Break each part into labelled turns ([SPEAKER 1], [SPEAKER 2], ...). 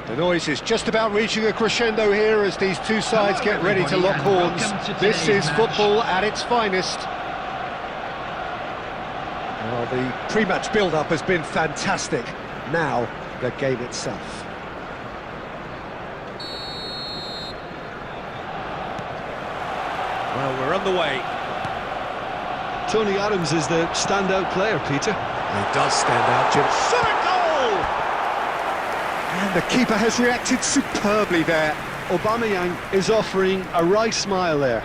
[SPEAKER 1] The noise is just about reaching a crescendo here as these two sides get ready to lock horns. This is football at its finest. Well, the pre-match build-up has been fantastic. Now, the game itself. Well, we're underway.
[SPEAKER 2] Tony Adams is the standout player, Peter.
[SPEAKER 1] He does stand out, Jim. Shot goal! And the keeper has reacted superbly there.
[SPEAKER 2] Aubameyang is offering a right smile there.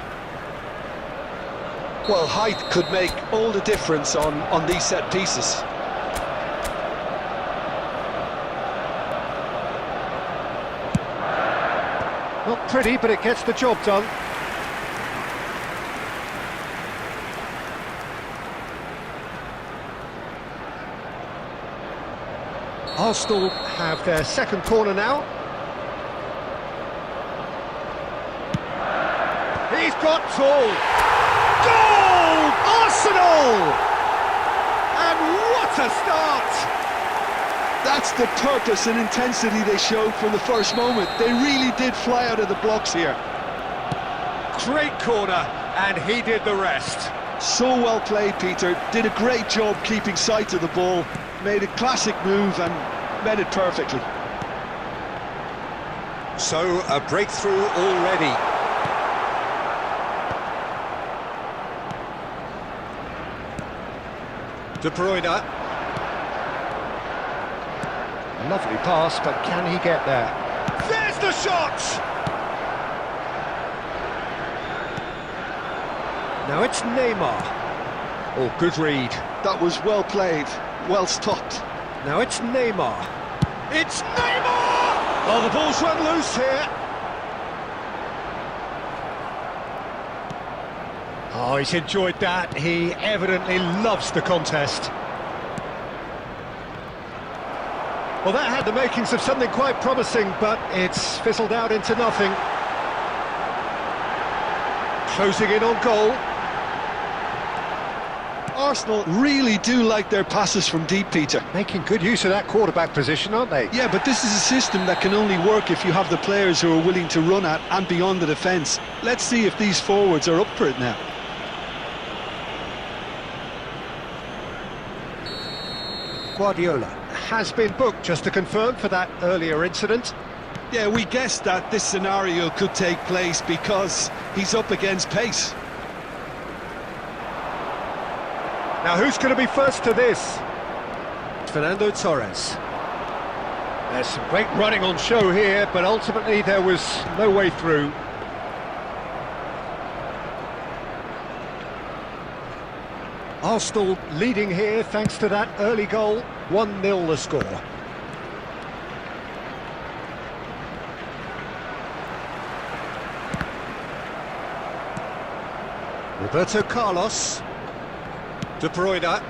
[SPEAKER 2] Well, height could make all the difference on these set pieces.
[SPEAKER 1] Not pretty, but it gets the job done. Arsenal have their second corner now. He's got tall. Goal! Arsenal! And what a start!
[SPEAKER 2] That's the purpose and intensity they showed from the first moment. They really did fly out of the blocks here.
[SPEAKER 1] Great corner, and he did the rest.
[SPEAKER 2] So well played, Peter. Did a great job keeping sight of the ball. Made a classic move and met it perfectly.
[SPEAKER 1] So, a breakthrough already. De Bruyne. Lovely pass, but can he get there? There's the shot! Now it's Neymar. Oh, good read.
[SPEAKER 2] That was well played, well stopped.
[SPEAKER 1] Now it's Neymar. It's Neymar! Oh, the ball's run loose here. Oh, he's enjoyed that. He evidently loves the contest. Well, that had the makings of something quite promising, but it's fizzled out into nothing. Closing in on goal.
[SPEAKER 2] Arsenal really do like their passes from deep, Peter.
[SPEAKER 1] Making good use of that quarterback position, aren't they?
[SPEAKER 2] Yeah, but this is a system that can only work if you have the players who are willing to run at and beyond the defence. Let's see if these forwards are up for it now.
[SPEAKER 1] Guardiola has been booked, just to confirm, for that earlier incident.
[SPEAKER 2] Yeah, we guessed that this scenario could take place because he's up against pace.
[SPEAKER 1] Now, who's going to be first to this? Fernando Torres. There's some great running on show here, but ultimately there was no way through. Arsenal leading here thanks to that early goal. 1-0 the score. Roberto Carlos. De Bruyne.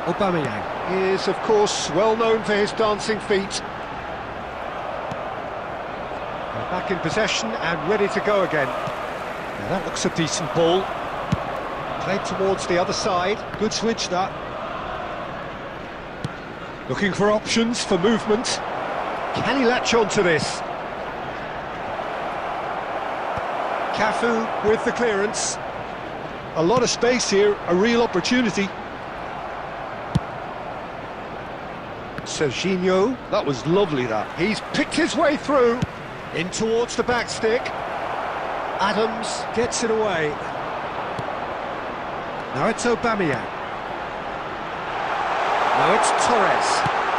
[SPEAKER 1] Aubameyang is, of course, well known for his dancing feet. They're back in possession and ready to go again. Now that looks a decent ball. Played towards the other side.
[SPEAKER 2] Good switch, that.
[SPEAKER 1] Looking for options for movement. Can he latch on to this? Cafu with the clearance.
[SPEAKER 2] A lot of space here, a real opportunity.
[SPEAKER 1] Serginho.
[SPEAKER 2] That was lovely, that.
[SPEAKER 1] He's picked his way through. In towards the back stick. Adams gets it away. Now it's Aubameyang. Now it's Torres.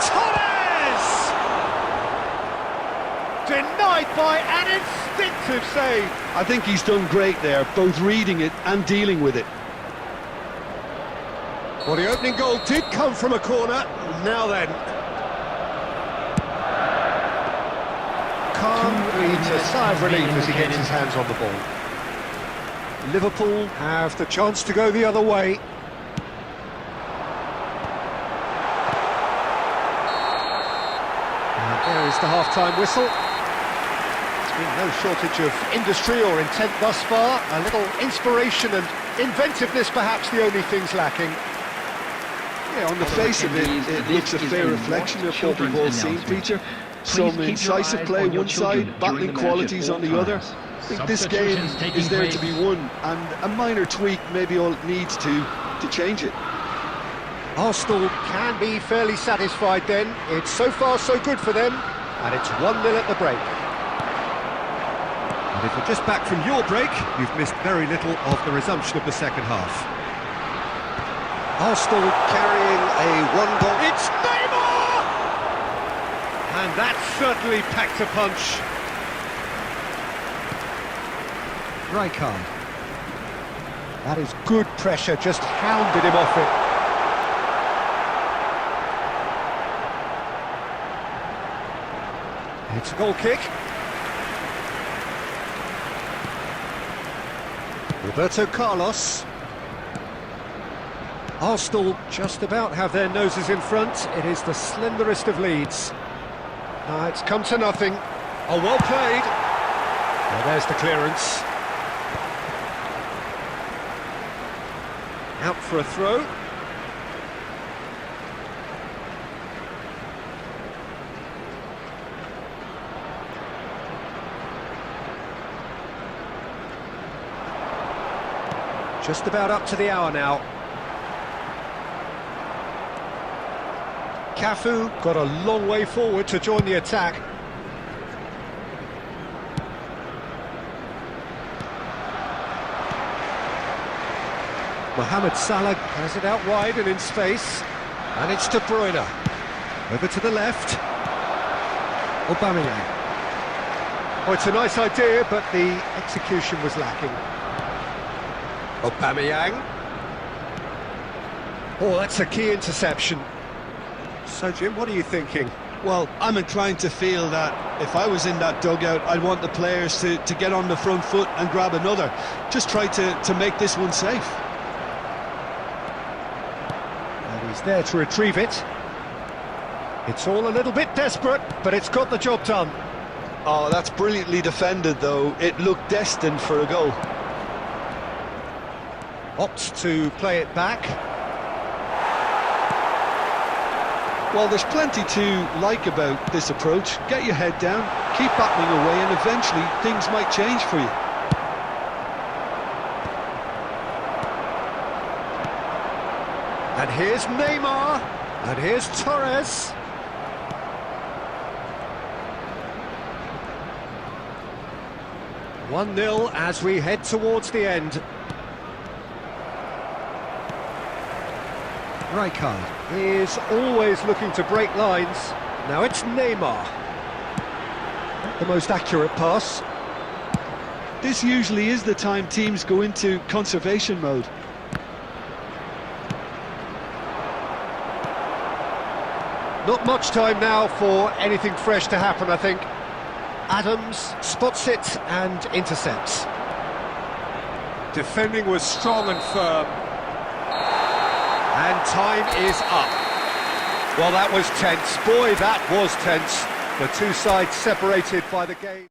[SPEAKER 1] Torres! Denied by an instinctive save.
[SPEAKER 2] I think he's done great there, both reading it and dealing with it.
[SPEAKER 1] Well, the opening goal did come from a corner. Now then. Calm breathes a sigh of relief as he gets his hands on the ball. Liverpool have the chance to go the other way. And there is the half-time whistle. There's been no shortage of industry or intent thus far. A little inspiration and inventiveness, perhaps the only things lacking.
[SPEAKER 2] Yeah, on the face of it, it looks a fair reflection of what we've all seen, Peter. Some incisive play one side, battling qualities on the other. I think this game is there to be won, and a minor tweak maybe all it needs to change it.
[SPEAKER 1] Arsenal can be fairly satisfied then. It's so far so good for them, and it's 1-0 at the break. And if you're just back from your break, you've missed very little of the resumption of the second half. Arsenal carrying a one-goal... It's Neymar! And that certainly packed a punch. Rijkaard. That is good pressure, just hounded him off it. It's a goal kick. Roberto Carlos. Arsenal just about have their noses in front. It is the slenderest of leads. It's come to nothing. Oh, well played. Well, there's the clearance. Out for a throw. Just about up to the hour now. Cafu got a long way forward to join the attack. Mohamed Salah has it out wide and in space. And it's De Bruyne. Over to the left. Aubameyang. Oh, it's a nice idea, but the execution was lacking. Aubameyang. Oh, that's a key interception. So, Jim, what are you thinking?
[SPEAKER 2] Well, I'm inclined to feel that if I was in that dugout, I'd want the players to get on the front foot and grab another. Just try to make this one safe.
[SPEAKER 1] And he's there to retrieve it. It's all a little bit desperate, but it's got the job done.
[SPEAKER 2] Oh, that's brilliantly defended, though. It looked destined for a goal.
[SPEAKER 1] Opts to play it back.
[SPEAKER 2] Well, there's plenty to like about this approach. Get your head down, keep battling away, and eventually things might change for you.
[SPEAKER 1] And here's Neymar, and here's Torres. "1-0 as we head towards the end. Rijkaard is always looking to break lines. Now it's Neymar. Not the most accurate pass.
[SPEAKER 2] This usually is the time teams go into conservation mode.
[SPEAKER 1] Not much time now for anything fresh to happen, I think. Adams spots it and intercepts. Defending was strong and firm. And time is up. Well, that was tense. Boy, that was tense. The two sides separated by the game.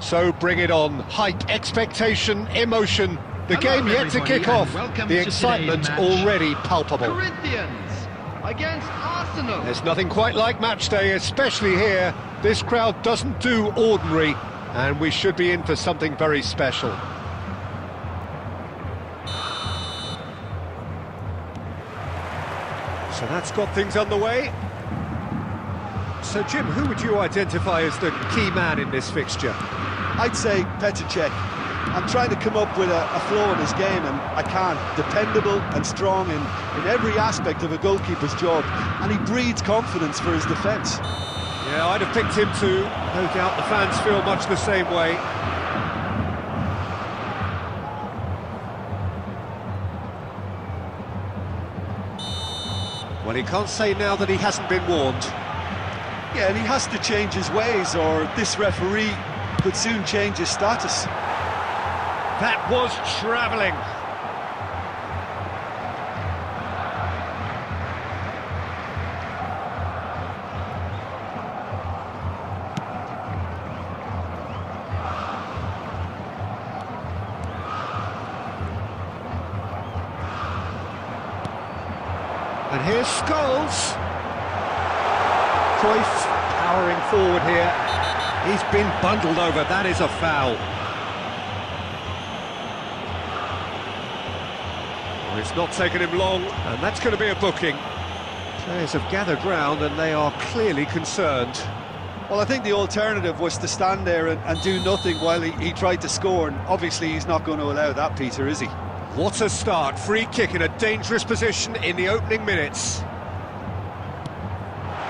[SPEAKER 1] So bring it on. Hype, expectation, emotion. The game yet to kick off. The excitement already palpable.
[SPEAKER 3] Corinthians against Arsenal.
[SPEAKER 1] There's nothing quite like match day, especially here. This crowd doesn't do ordinary, and we should be in for something very special. So that's got things underway. So Jim, who would you identify as the key man in this fixture?
[SPEAKER 2] I'd say Petr Cech. I'm trying to come up with a flaw in his game, and I can't. Dependable and strong in every aspect of a goalkeeper's job, and he breeds confidence for his defence.
[SPEAKER 1] Yeah, I'd have picked him too. No doubt the fans feel much the same way. Well, he can't say now that he hasn't been warned.
[SPEAKER 2] Yeah, and he has to change his ways, or this referee could soon change his status.
[SPEAKER 1] That was travelling. And here's Scholes. Cruyff powering forward here. He's been bundled over. That is a foul. Well, it's not taken him long, and that's going to be a booking. Players have gathered round, and they are clearly concerned.
[SPEAKER 2] Well, I think the alternative was to stand there and do nothing while he tried to score, and obviously he's not going to allow that, Peter, is he?
[SPEAKER 1] What a start. Free kick in a dangerous position in the opening minutes.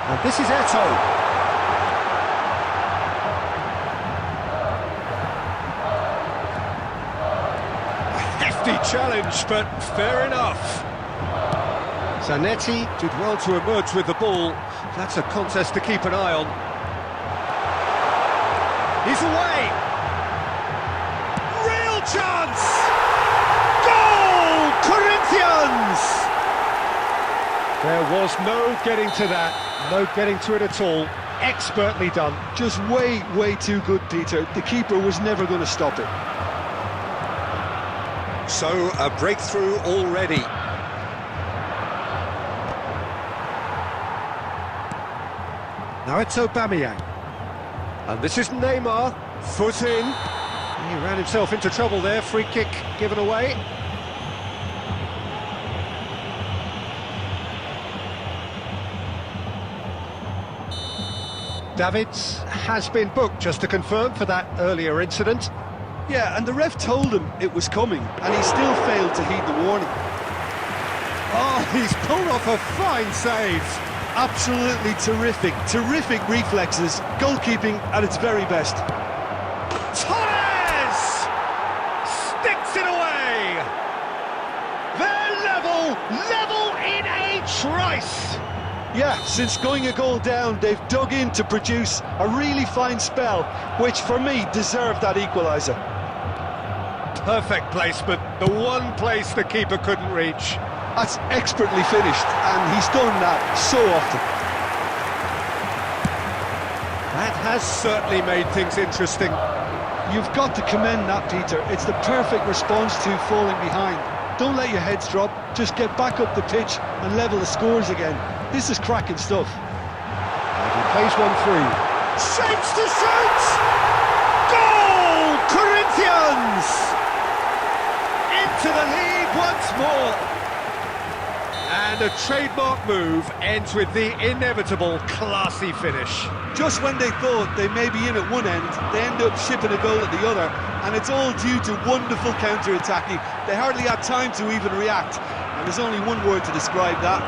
[SPEAKER 1] And this is Eto'o. Challenge, but fair enough. Zanetti did well to emerge with the ball. That's a contest to keep an eye on. He's away. Real chance. Goal! Corinthians! There was no getting to that. No getting to it at all. Expertly done.
[SPEAKER 2] Just way too good, Peter. The keeper was never going to stop it.
[SPEAKER 1] So, a breakthrough already. Now it's Aubameyang. And this is Neymar. Foot in. He ran himself into trouble there. Free kick given away. Davids has been booked, just to confirm, for that earlier incident.
[SPEAKER 2] Yeah, and the ref told him it was coming, and he still failed to heed the warning.
[SPEAKER 1] Oh, he's pulled off a fine save.
[SPEAKER 2] Absolutely terrific reflexes, goalkeeping at its very best.
[SPEAKER 1] Torres! Sticks it away! They're level in a trice!
[SPEAKER 2] Yeah, since going a goal down, they've dug in to produce a really fine spell, which for me deserved that equaliser.
[SPEAKER 1] Perfect placement, the one place the keeper couldn't reach.
[SPEAKER 2] That's expertly finished, and he's done that so often.
[SPEAKER 1] That has certainly made things interesting.
[SPEAKER 2] You've got to commend that, Peter. It's the perfect response to falling behind. Don't let your heads drop, just get back up the pitch and level the scores again. This is cracking stuff.
[SPEAKER 1] And he plays one through. Shapes to shoot! Goal! Corinthians! Into the lead once more. And a trademark move ends with the inevitable classy finish.
[SPEAKER 2] Just when they thought they may be in at one end, they end up shipping a goal at the other, and it's all due to wonderful counter-attacking. They hardly had time to even react, and there's only one word to describe that: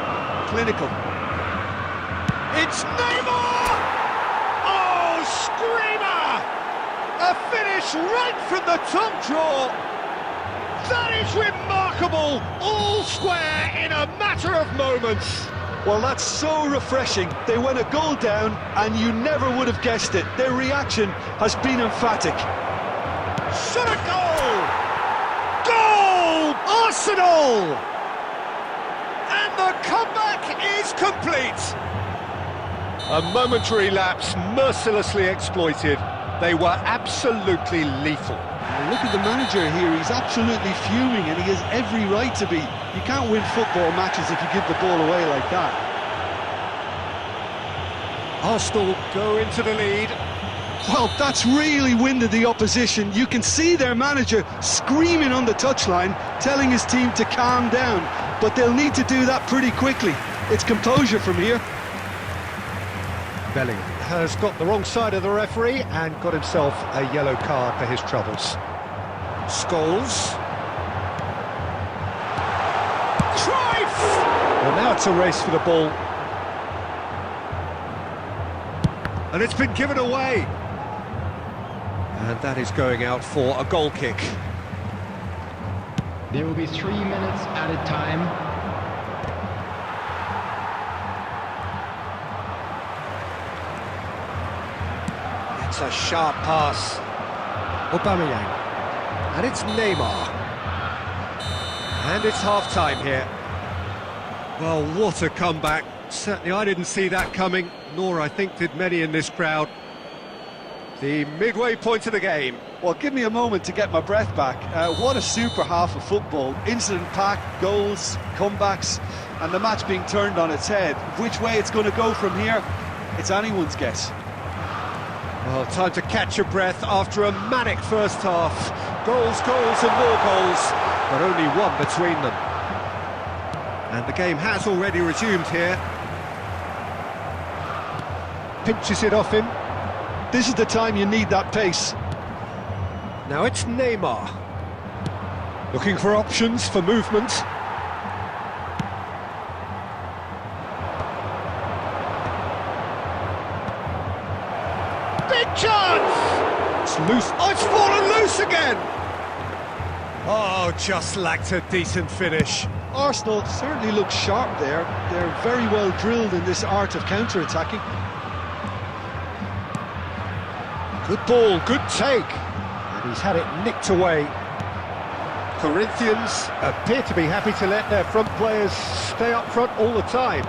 [SPEAKER 2] clinical.
[SPEAKER 1] It's Neymar! Oh, screamer! A finish right from the top draw. That is remarkable! All square in a matter of moments.
[SPEAKER 2] Well, that's so refreshing. They went a goal down, and you never would have guessed it. Their reaction has been emphatic.
[SPEAKER 1] Shot a goal! Goal! Arsenal! And the comeback is complete. A momentary lapse mercilessly exploited. They were absolutely lethal.
[SPEAKER 2] And look at the manager here, he's absolutely fuming and he has every right to be. You can't win football matches if you give the ball away like that.
[SPEAKER 1] Arsenal go into the lead.
[SPEAKER 2] Well, that's really winded the opposition. You can see their manager screaming on the touchline, telling his team to calm down. But they'll need to do that pretty quickly. It's composure from here.
[SPEAKER 1] Bellingham has got the wrong side of the referee and got himself a yellow card for his troubles. Scholes. Cruyff! Well, now it's a race for the ball. And it's been given away. And that is going out for a goal kick.
[SPEAKER 3] There will be 3 minutes added time.
[SPEAKER 1] It's a sharp pass. Aubameyang. And it's Neymar. And it's half-time here. Well, what a comeback. Certainly I didn't see that coming, nor I think did many in this crowd. The midway point of the game.
[SPEAKER 2] Well, give me a moment to get my breath back. What a super half of football. Incident-packed, goals, comebacks, and the match being turned on its head. Which way it's going to go from here, it's anyone's guess.
[SPEAKER 1] Well, time to catch your breath after a manic first half. Goals, goals and more goals, but only one between them. And the game has already resumed here. Pinches it off him.
[SPEAKER 2] This is the time you need that pace.
[SPEAKER 1] Now it's Neymar. Looking for options for movement. Big chance! It's loose. Oh, it's fallen loose again! Oh, just lacked a decent finish.
[SPEAKER 2] Arsenal certainly look sharp there. They're very well drilled in this art of counter-attacking.
[SPEAKER 1] Good ball, good take. And he's had it nicked away. Corinthians appear to be happy to let their front players stay up front all the time.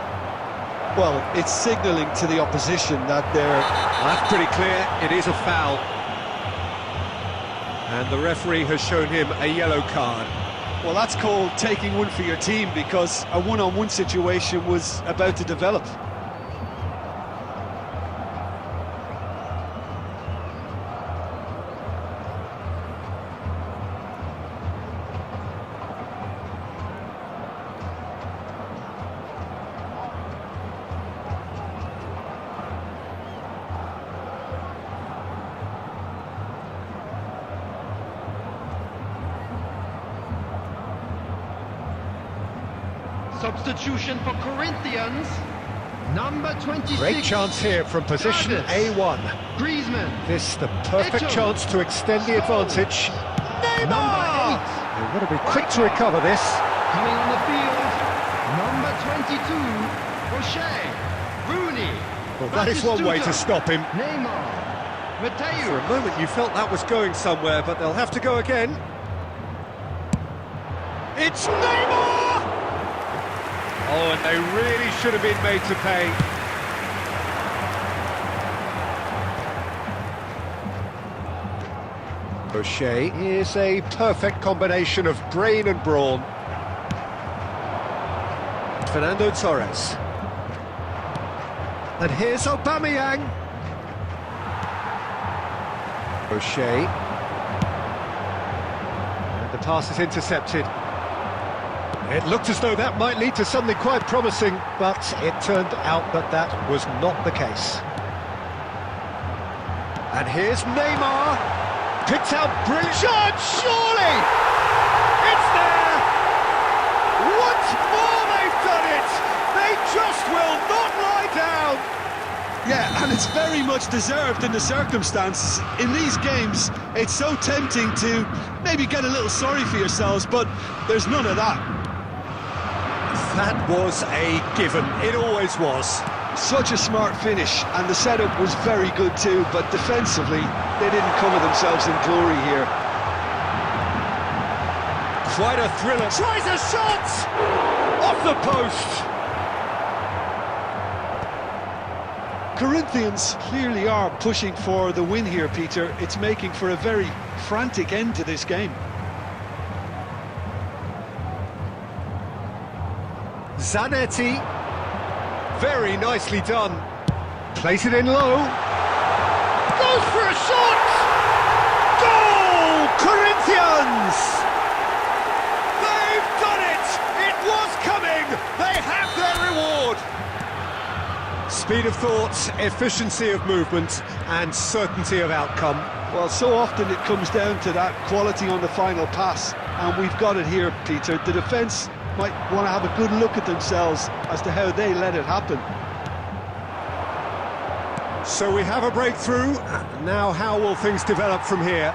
[SPEAKER 2] Well, it's signalling to the opposition that they're...
[SPEAKER 1] That's pretty clear, it is a foul. And the referee has shown him a yellow card.
[SPEAKER 2] Well, that's called taking one for your team, because a one-on-one situation was about to develop.
[SPEAKER 3] Substitution for Corinthians. Number 26.
[SPEAKER 1] Great chance here from position A1.
[SPEAKER 3] Griezmann.
[SPEAKER 1] This the perfect
[SPEAKER 3] Eto.
[SPEAKER 1] chance to extend the advantage. Neymar! They've got to be quick to recover this.
[SPEAKER 3] Coming on the field. Number 22. O'Shea. Rooney.
[SPEAKER 1] Well, that is one way to stop him.
[SPEAKER 3] Neymar.
[SPEAKER 1] For
[SPEAKER 3] Mateo.
[SPEAKER 1] a moment you felt that was going somewhere, but they'll have to go again. It's Neymar! Oh, and they really should have been made to pay. O'Shea is a perfect combination of brain and brawn. Fernando Torres. And here's Aubameyang. O'Shea. And the pass is intercepted. It looked as though that might lead to something quite promising, but it turned out that that was not the case. And here's Neymar. Picked out brilliant shot, surely! It's there! Once more they've done it! They just will not lie down!
[SPEAKER 2] Yeah, and it's very much deserved in the circumstances. In these games, it's so tempting to maybe get a little sorry for yourselves, but there's none of that.
[SPEAKER 1] That was a given, it always was.
[SPEAKER 2] Such a smart finish, and the setup was very good too, but defensively, they didn't cover themselves in glory here.
[SPEAKER 1] Quite a thriller. Tries a shot! Off the post!
[SPEAKER 2] Corinthians clearly are pushing for the win here, Peter. It's making for a very frantic end to this game.
[SPEAKER 1] Zanetti, very nicely done. Place it in low. Goes for a shot! Goal! Corinthians! They've done it! It was coming! They have their reward! Speed of thought, efficiency of movement, and certainty of outcome.
[SPEAKER 2] Well, so often it comes down to that quality on the final pass, and we've got it here, Peter. The defence might want to have a good look at themselves as to how they let it happen.
[SPEAKER 1] So we have a breakthrough. Now how will things develop from here?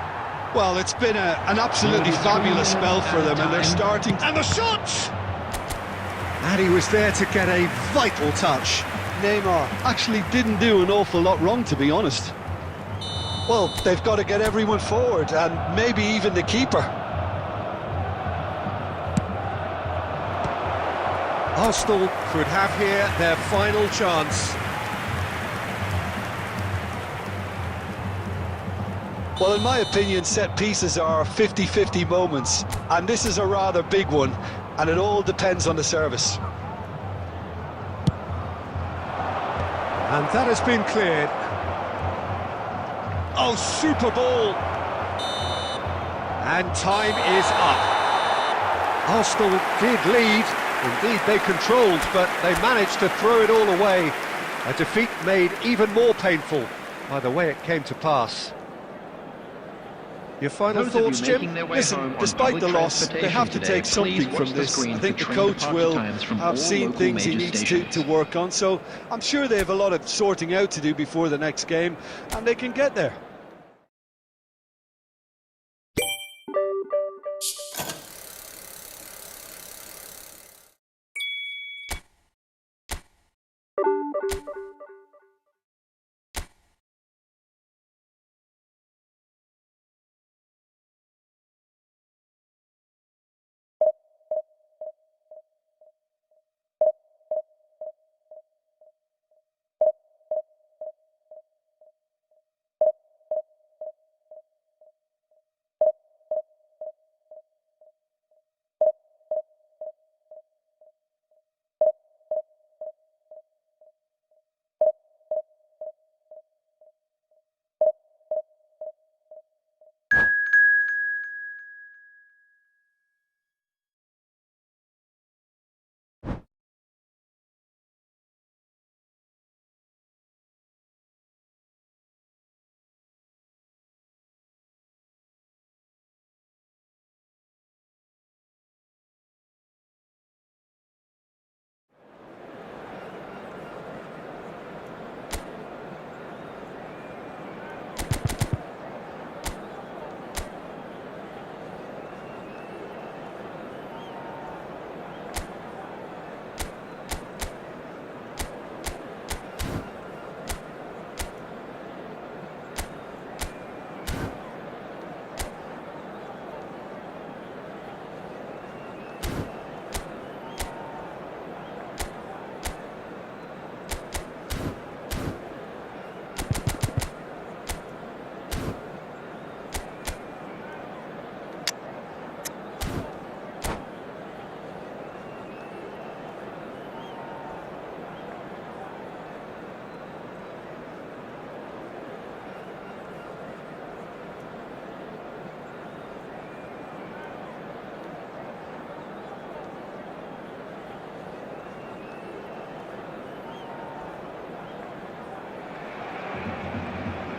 [SPEAKER 2] Well, it's been an absolutely fabulous spell for them, and they're starting...
[SPEAKER 1] And the shot! And he was there to get a vital touch.
[SPEAKER 2] Neymar actually didn't do an awful lot wrong, to be honest. Well, they've got to get everyone forward, and maybe even the keeper.
[SPEAKER 1] Arsenal could have here their final chance.
[SPEAKER 2] Well, in my opinion, set pieces are 50-50 moments, and this is a rather big one, and it all depends on the service.
[SPEAKER 1] And that has been cleared. Oh, super ball! And time is up. Arsenal did lead, indeed they controlled, but they managed to throw it all away. A defeat made even more painful by the way it came to pass. Your final thoughts, Jim?
[SPEAKER 2] Listen, despite the loss, they have to take something from this. I think the coach will have seen things he needs to work on, so I'm sure they have a lot of sorting out to do before the next game, and they can get there.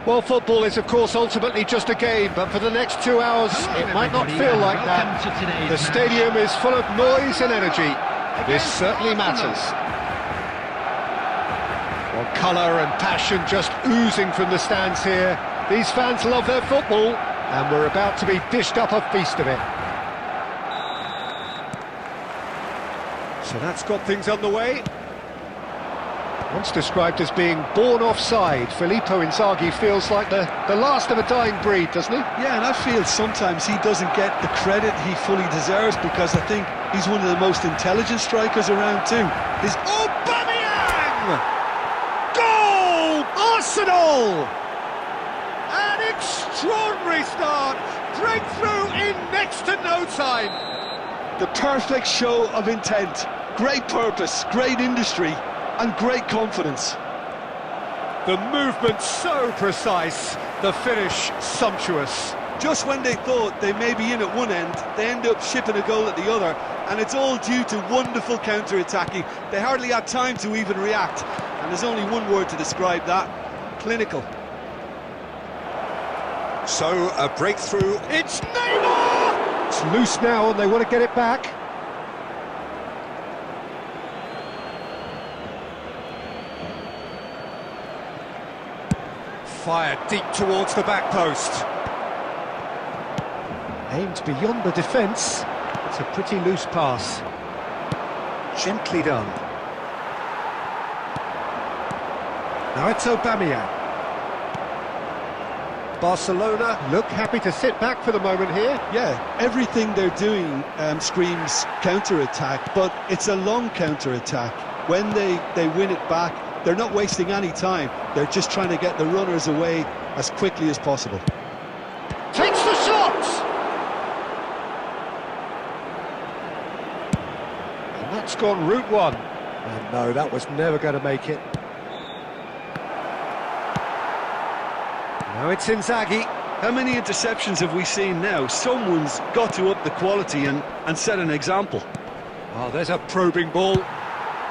[SPEAKER 1] Well, football is, of course, ultimately just a game, but for the next 2 hours, it might not feel like that. The stadium is full of noise and energy. This certainly matters. Well, colour and passion just oozing from the stands here. These fans love their football, and we're about to be dished up a feast of it. So that's got things underway. Once described as being born offside, Filippo Inzaghi feels like the last of a dying breed, doesn't he?
[SPEAKER 2] Yeah, and I feel sometimes he doesn't get the credit he fully deserves, because I think he's one of the most intelligent strikers around too.
[SPEAKER 1] Aubameyang! Goal! Arsenal! An extraordinary start! Breakthrough in next to no time!
[SPEAKER 2] The perfect show of intent. Great purpose, great industry, and great confidence.
[SPEAKER 1] The movement so precise, the finish sumptuous.
[SPEAKER 2] Just when they thought they may be in at one end, they end up shipping a goal at the other, and it's all due to wonderful counter-attacking. They hardly had time to even react, and there's only one word to describe that: clinical.
[SPEAKER 1] So, a breakthrough. It's Neymar! It's loose now, and they want to get it back. Fired deep towards the back post. Aimed beyond the defence. It's a pretty loose pass. Gently done. Now it's Aubameyang. Barcelona look happy to sit back for the moment here.
[SPEAKER 2] Yeah, everything they're doing screams counter-attack, but it's a long counter-attack. When they win it back, they're not wasting any time. They're just trying to get the runners away as quickly as possible.
[SPEAKER 1] Takes the shot! And that's gone route one. And no, that was never going to make it. Now it's Inzaghi.
[SPEAKER 2] How many interceptions have we seen now? Someone's got to up the quality and set an example.
[SPEAKER 1] Oh, there's a probing ball.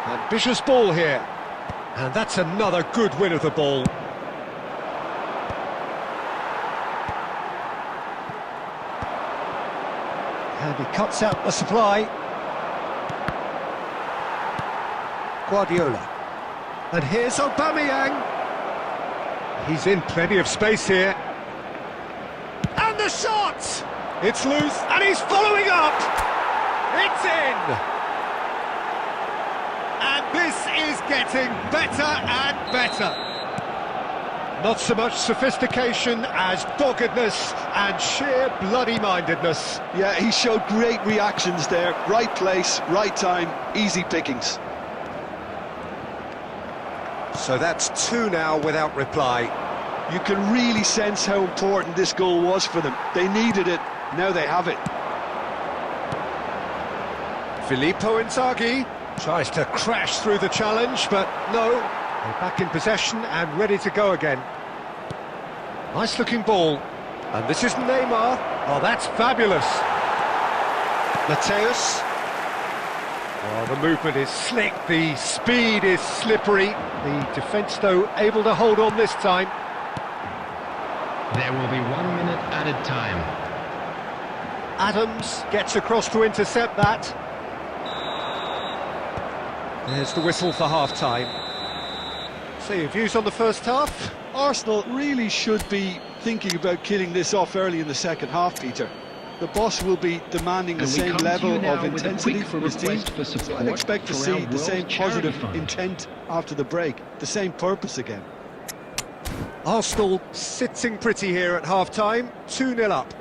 [SPEAKER 1] Ambitious ball here. And that's another good win of the ball. And he cuts out the supply. Guardiola. And here's Aubameyang. He's in plenty of space here. And the shot! It's loose, and he's following up! It's in! And this is getting better and better. Not so much sophistication as doggedness and sheer bloody-mindedness.
[SPEAKER 2] Yeah, he showed great reactions there. Right place, right time, easy pickings.
[SPEAKER 1] So that's two now without reply.
[SPEAKER 2] You can really sense how important this goal was for them. They needed it, now they have it.
[SPEAKER 1] Filippo Inzaghi tries to crash through the challenge, but no. They're back in possession and ready to go again. Nice looking ball. And this is Neymar. Oh, that's fabulous. Mateus. Oh, the movement is slick, the speed is slippery. The defence, though, able to hold on this time.
[SPEAKER 3] There will be 1 minute added time.
[SPEAKER 1] Adams gets across to intercept that. There's the whistle for half-time. So your views on the first half?
[SPEAKER 2] Arsenal really should be thinking about killing this off early in the second half, Peter. The boss will be demanding the same level of intensity from his team. So I'd expect to see the same positive intent after the break, the same purpose again.
[SPEAKER 1] Arsenal sitting pretty here at half-time, 2-0 up.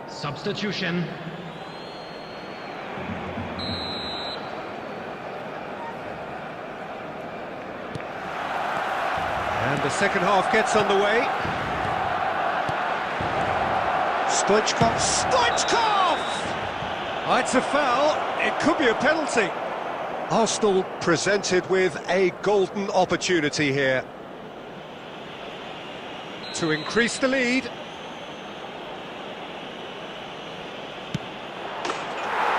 [SPEAKER 3] Substitution.
[SPEAKER 1] And the second half gets underway. Stoichkov! Stoichkov! Oh, it's a foul. It could be a penalty. Arsenal presented with a golden opportunity here to increase the lead.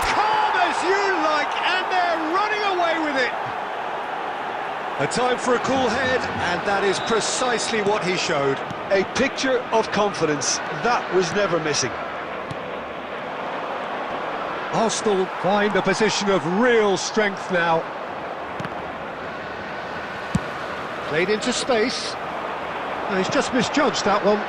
[SPEAKER 1] Calm as you like, and they're running away with it. A time for a cool head, and that is precisely what he showed.
[SPEAKER 2] A picture of confidence, that was never missing.
[SPEAKER 1] Arsenal find a position of real strength now. Played into space. No, he's just misjudged that one.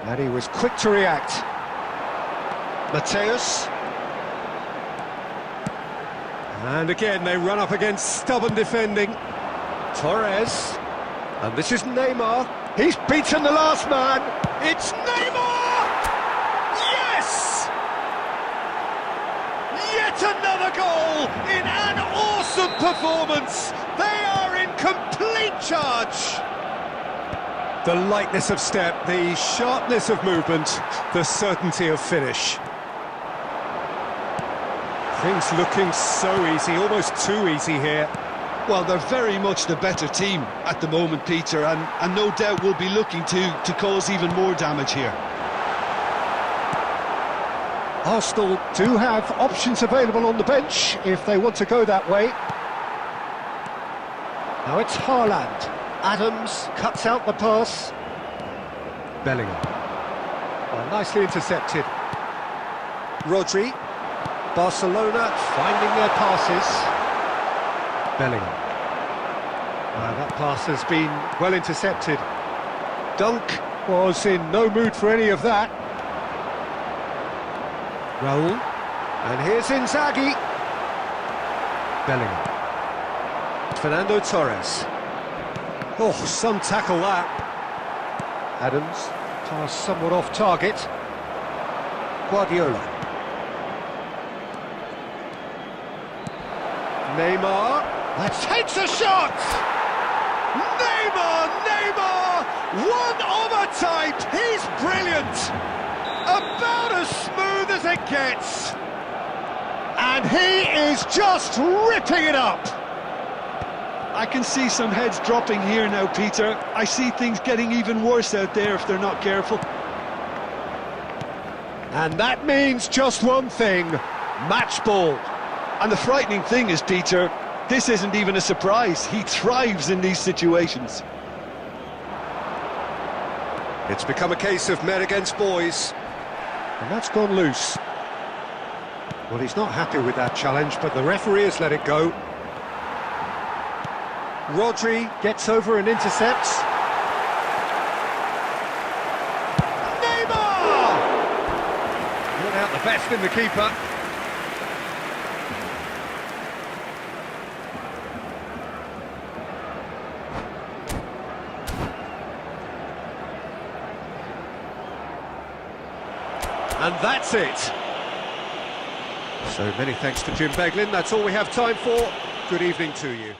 [SPEAKER 1] And he was quick to react. Mateus. And again, they run up against stubborn defending. Torres. And this is Neymar. He's beaten the last man. It's Neymar! Yet another goal in an awesome performance. They are in complete charge. The lightness of step, the sharpness of movement, the certainty of finish. Things looking so easy, almost too easy here.
[SPEAKER 2] Well, they're very much the better team at the moment, Peter, and no doubt will be looking to cause even more damage here.
[SPEAKER 1] Arsenal do have options available on the bench if they want to go that way. Now it's Haaland. Adams cuts out the pass. Bellingham. Well, nicely intercepted. Rodri. Barcelona finding their passes. Bellingham. That pass has been well intercepted. Dunk was in no mood for any of that. Raul. And here's Inzaghi. Bellingham. Fernando Torres. Oh, some tackle that. Adams, pass somewhat off target. Guardiola. Neymar, that takes a shot! Neymar! One of a type, he's brilliant! About as smooth as it gets. And he is just ripping it up!
[SPEAKER 2] I can see some heads dropping here now, Peter. I see things getting even worse out there if they're not careful.
[SPEAKER 1] And that means just one thing, match ball.
[SPEAKER 2] And the frightening thing is, Peter, this isn't even a surprise. He thrives in these situations.
[SPEAKER 1] It's become a case of men against boys. And that's gone loose. Well, he's not happy with that challenge, but the referee has let it go. Rodri gets over and intercepts. Neymar! Brought out the best in the keeper. And that's it. So many thanks to Jim Beglin. That's all we have time for. Good evening to you.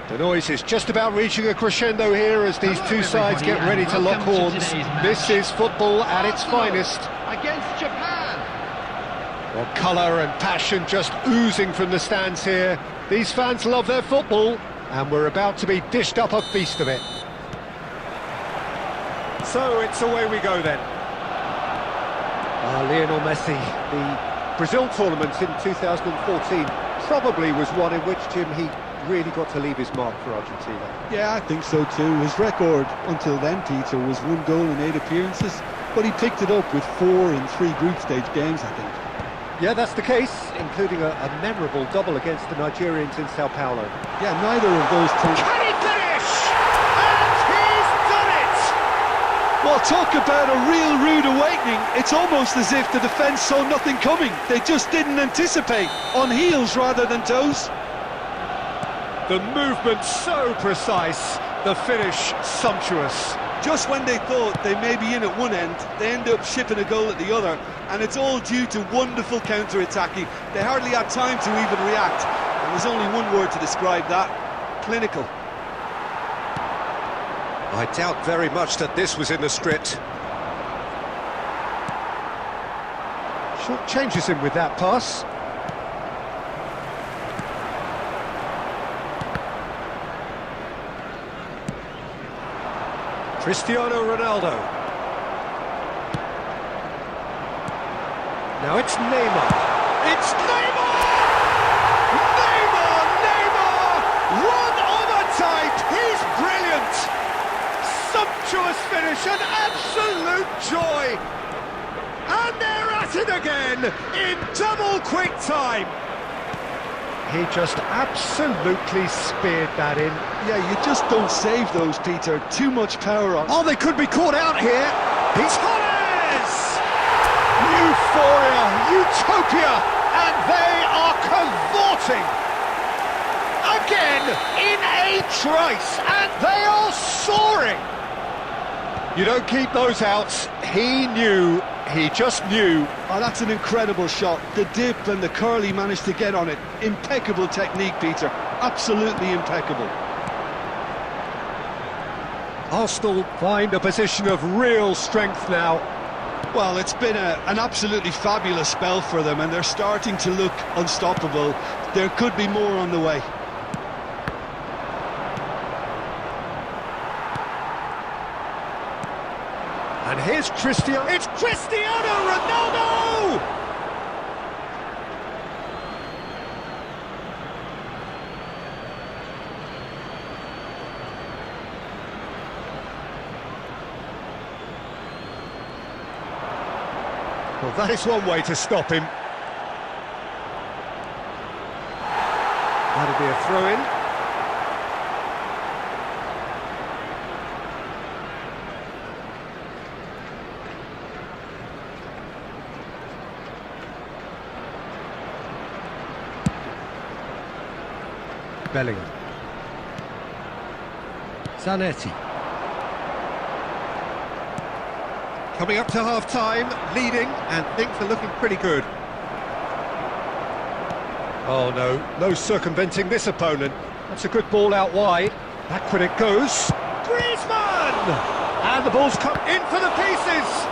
[SPEAKER 1] The noise is just about reaching a crescendo here as these two sides get ready to lock horns. This is football at its finest.
[SPEAKER 3] Against Japan.
[SPEAKER 1] Well, colour and passion just oozing from the stands here. These fans love their football, and we're about to be dished up a feast of it. So it's away we go then. Lionel Messi, the Brazil tournament in 2014 probably was one in which, Jim, he really got to leave his mark for Argentina.
[SPEAKER 2] Yeah, I think so too. His record until then, Peter, was 1 goal in 8 appearances. but he picked it up with 4 in 3 group stage games, I think.
[SPEAKER 1] Yeah, that's the case, including a memorable double against the Nigerians in Sao Paulo.
[SPEAKER 2] Yeah, neither of those teams.
[SPEAKER 1] Can he finish? And he's done it!
[SPEAKER 2] Well, talk about a real rude awakening. It's almost as if the defence saw nothing coming. They just didn't anticipate, on heels rather than toes.
[SPEAKER 1] The movement so precise, the finish sumptuous.
[SPEAKER 2] Just when they thought they may be in at one end, they end up shipping a goal at the other, and it's all due to wonderful counter-attacking. They hardly had time to even react, and there's only one word to describe that: clinical.
[SPEAKER 1] I doubt very much that this was in the script. Short changes him with that pass. Cristiano Ronaldo. Now it's Neymar. It's Neymar! Neymar! One of a type! He's brilliant! Sumptuous finish, an absolute joy! And they're at it again in double quick time. He just absolutely speared that in.
[SPEAKER 2] Yeah, you just don't save those, Peter. Too much power on.
[SPEAKER 1] Oh, they could be caught out here. He's Torres! Euphoria, utopia, and they are cavorting. Again, in a trice, and they are soaring. You don't keep those outs. He knew, he just knew.
[SPEAKER 2] Oh, that's an incredible shot. The dip and the curl he managed to get on it. Impeccable technique, Peter. Absolutely impeccable.
[SPEAKER 1] Arsenal find a position of real strength now.
[SPEAKER 2] Well, it's been an absolutely fabulous spell for them, and they're starting to look unstoppable. There could be more on the way.
[SPEAKER 1] And here's Cristiano. It's Cristiano Ronaldo! Well, that is one way to stop him. That'll be a throw-in. Bellingham. Zanetti. Coming up to half-time, leading, and things are looking pretty good. Oh no, no circumventing this opponent. That's a good ball out wide. Backward it goes. Griezmann! And the ball's come in for the pieces!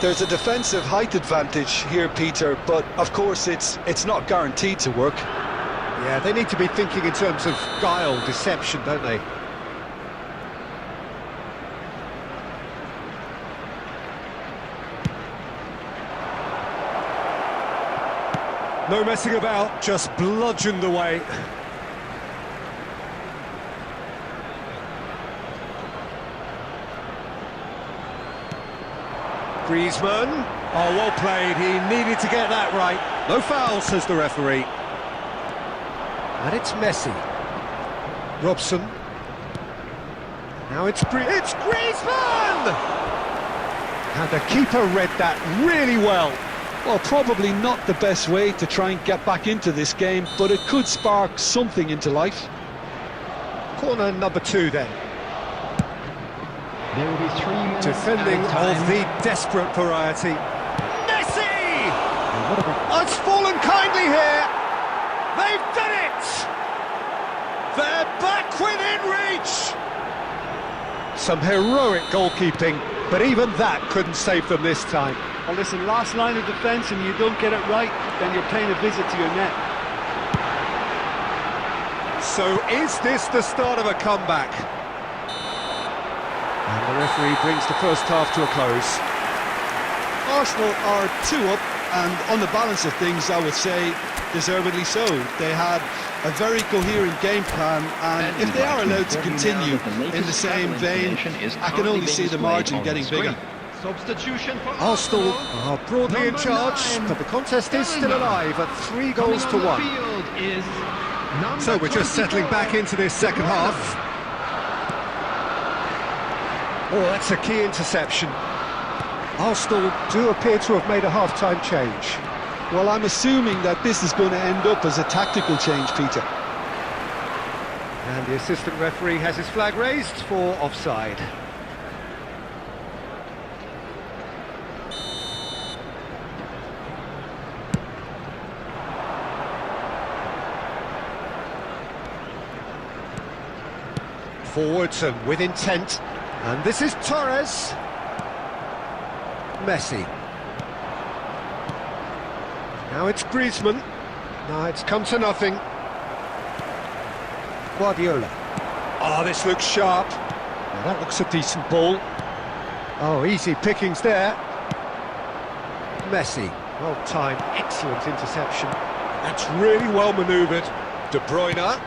[SPEAKER 2] There's a defensive height advantage here, Peter, but of course it's not guaranteed to work.
[SPEAKER 1] Yeah, they need to be thinking in terms of guile, deception, don't they? No messing about, just bludgeoned away. Griezmann. Oh, well played. He needed to get that right. No foul, says the referee. And it's Messi. Robson. Now it's Griezmann! And the keeper read that really well.
[SPEAKER 2] Well, probably not the best way to try and get back into this game, but it could spark something into life.
[SPEAKER 1] Corner number 2 then.
[SPEAKER 3] There will be 3 minutes.
[SPEAKER 1] Defending of the desperate variety. Messi! Oh, it's fallen kindly here. They've done it! They're back within reach! Some heroic goalkeeping, but even that couldn't save them this time.
[SPEAKER 2] Well, listen, last line of defence and you don't get it right, then you're paying a visit to your net.
[SPEAKER 1] So is this the start of a comeback? And the referee brings the first half to a close.
[SPEAKER 2] Arsenal are 2 up and on the balance of things, I would say deservedly so. They had a very coherent game plan, and if they are allowed to continue in the same vein, I can only see the margin getting bigger.
[SPEAKER 3] Substitution for
[SPEAKER 1] Arsenal are broadly in charge, but the contest is still alive at 3 goals to 1. So we're just settling back into this second half. Oh, that's a key interception. Arsenal do appear to have made a half-time change.
[SPEAKER 2] Well, I'm assuming that this is going to end up as a tactical change, Peter.
[SPEAKER 1] And the assistant referee has his flag raised for offside. Forwards and with intent. And this is Torres. Messi. Now it's Griezmann. Now it's come to nothing. Guardiola. Oh, this looks sharp. Now that looks a decent ball. Oh, easy pickings there. Messi. Well timed, excellent interception. That's really well manoeuvred. De Bruyne.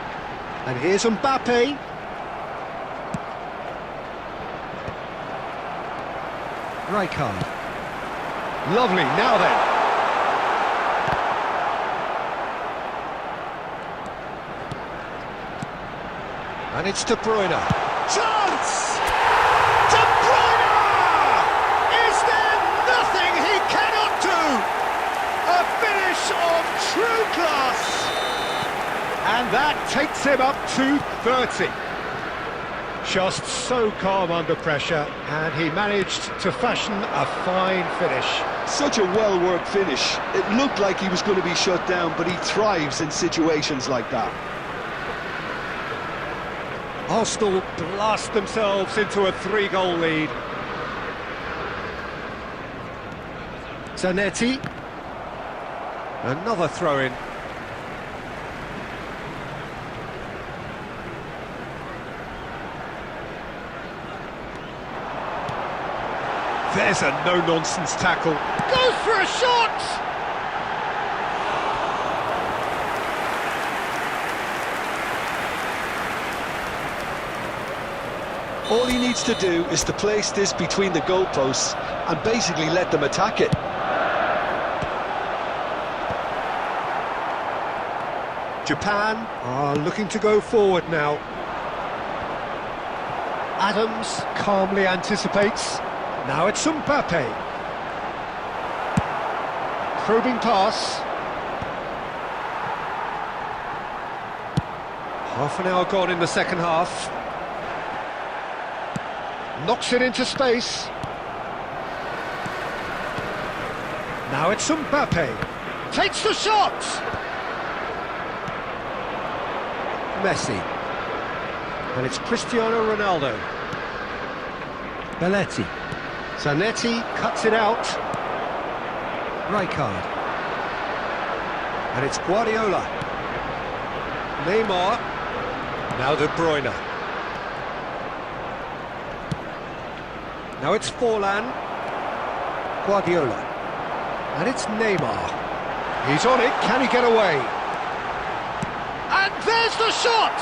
[SPEAKER 1] And here's Mbappe. Rijkaard. Lovely, now then. And it's De Bruyne. Chance! De Bruyne! Is there nothing he cannot do? A finish of true class. And that takes him up to 30. Just so calm under pressure, and he managed to fashion a fine finish.
[SPEAKER 2] Such a well-worked finish. It looked like he was going to be shut down, but he thrives in situations like that.
[SPEAKER 1] Arsenal blast themselves into a 3-goal lead. Zanetti. Another throw-in. There's a no-nonsense tackle. Goes for a shot!
[SPEAKER 2] All he needs to do is to place this between the goalposts and basically let them attack it.
[SPEAKER 1] Japan are looking to go forward now. Adams calmly anticipates. Now it's Mbappe. Probing pass. Half an hour gone in the second half. Knocks it into space. Now it's Mbappe. Takes the shot! Messi. And it's Cristiano Ronaldo. Belletti. Zanetti cuts it out. Rijkaard. And it's Guardiola. Neymar. Now De Bruyne. Now it's Forlan. Guardiola. And it's Neymar. He's on it, can he get away? And there's the shot!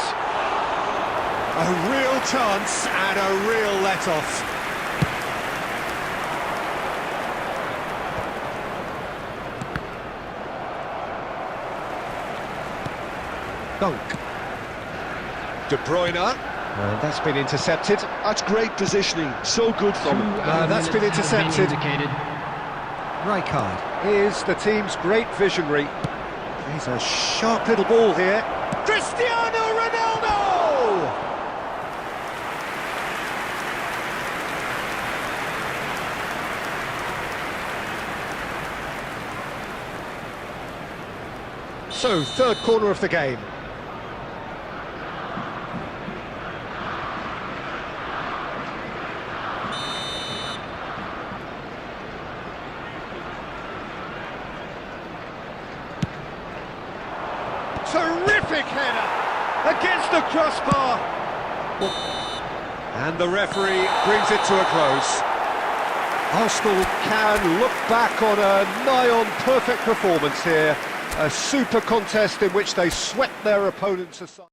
[SPEAKER 1] A real chance and a real let-off. Dunk. De Bruyne. And that's been intercepted.
[SPEAKER 2] That's great positioning, so good from him.
[SPEAKER 1] That's been intercepted. Rijkaard is the team's great visionary. He's a sharp little ball here. Cristiano Ronaldo! So, third corner of the game. Terrific header against the crossbar. And the referee brings it to a close. Arsenal can look back on a nigh-on perfect performance here. A super contest in which they swept their opponents aside.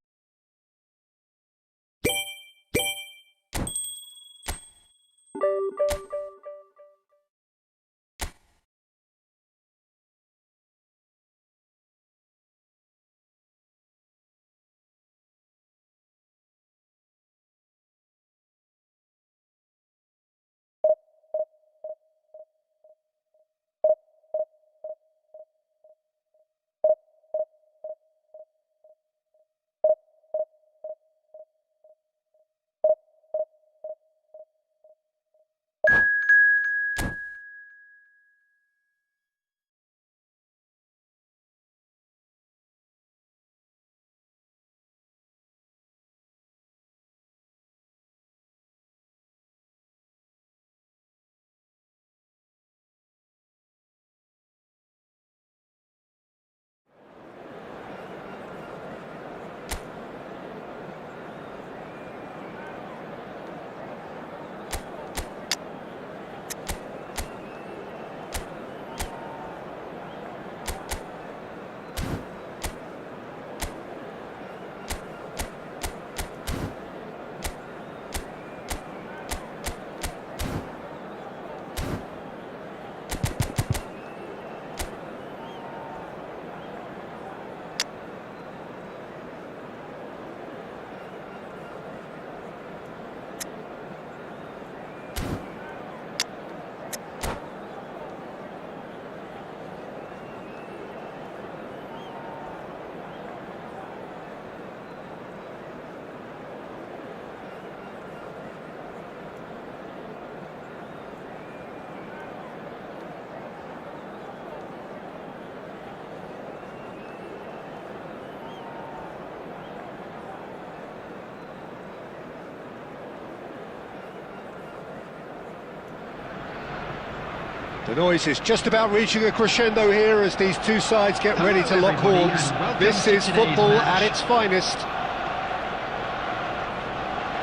[SPEAKER 1] The noise is just about reaching a crescendo here as these two sides get ready to lock horns. This is football at its finest.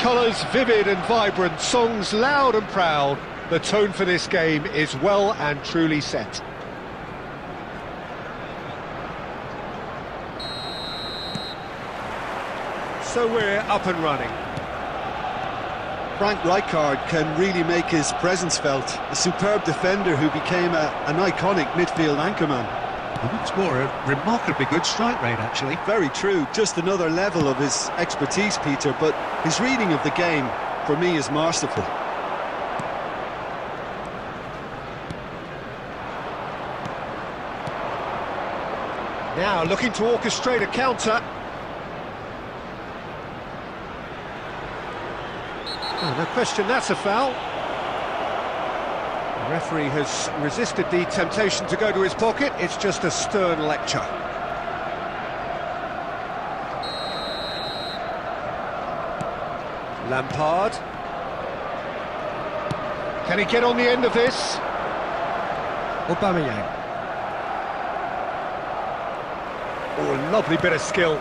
[SPEAKER 1] Colours vivid and vibrant, songs loud and proud. The tone for this game is well and truly set. So we're up and running.
[SPEAKER 2] Frank Rijkaard can really make his presence felt. A superb defender who became an iconic midfield anchorman.
[SPEAKER 4] What's more, a remarkably good strike rate, actually.
[SPEAKER 2] Very true, just another level of his expertise, Peter, but his reading of the game, for me, is masterful.
[SPEAKER 1] Now looking to orchestrate a counter. Oh, no question, that's a foul. The referee has resisted the temptation to go to his pocket. It's just a stern lecture. Lampard. Can he get on the end of this? Aubameyang. Oh, a lovely bit of skill.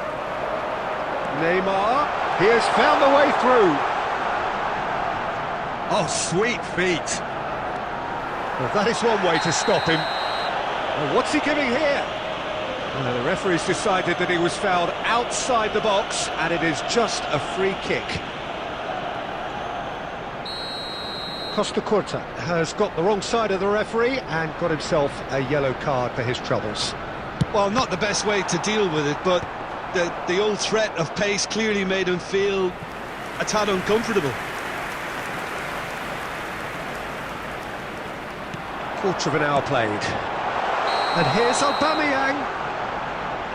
[SPEAKER 1] Neymar. He has found the way through. Oh, sweet feet. Well, that is one way to stop him. Well, what's he giving here? Well, the referee's decided that he was fouled outside the box, and it is just a free kick. Costa Curta has got the wrong side of the referee and got himself a yellow card for his troubles.
[SPEAKER 2] Well, not the best way to deal with it, but the old threat of pace clearly made him feel a tad uncomfortable.
[SPEAKER 1] Quarter of an hour played. And here's Aubameyang.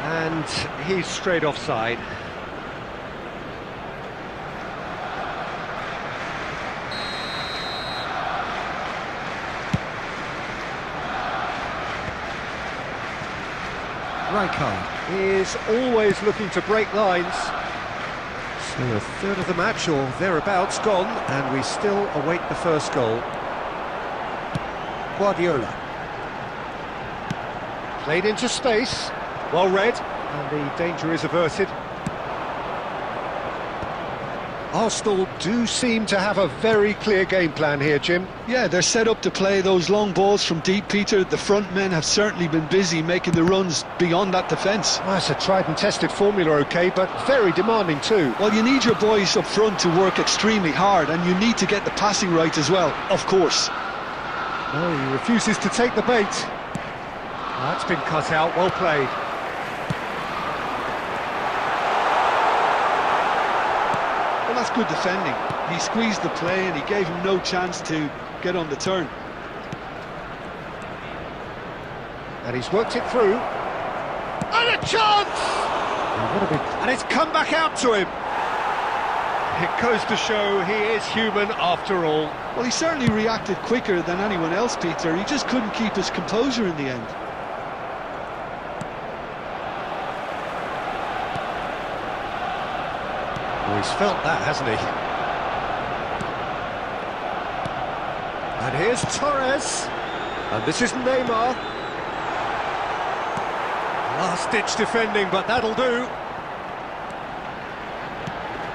[SPEAKER 1] And he's straight offside. Rijkaard is always looking to break lines. So a third of the match or thereabouts gone, and we still await the first goal. Guardiola. Played into space, well read, and the danger is averted. Arsenal do seem to have a very clear game plan here, Jim.
[SPEAKER 2] Yeah, they're set up to play those long balls from deep, Peter. The front men have certainly been busy making the runs beyond that defence.
[SPEAKER 1] Well, that's a tried and tested formula, OK, but very demanding too.
[SPEAKER 2] Well, you need your boys up front to work extremely hard, and you need to get the passing right as well, of course.
[SPEAKER 1] No, he refuses to take the bait. That's been cut out, well played.
[SPEAKER 2] Well, that's good defending. He squeezed the play and he gave him no chance to get on the turn.
[SPEAKER 1] And he's worked it through. And a chance! And it's come back out to him. It goes to show he is human after all.
[SPEAKER 2] Well, he certainly reacted quicker than anyone else, Peter. He just couldn't keep his composure in the end.
[SPEAKER 1] Well, he's felt that, hasn't he? And here's Torres. And this is Neymar. Last-ditch defending, but that'll do.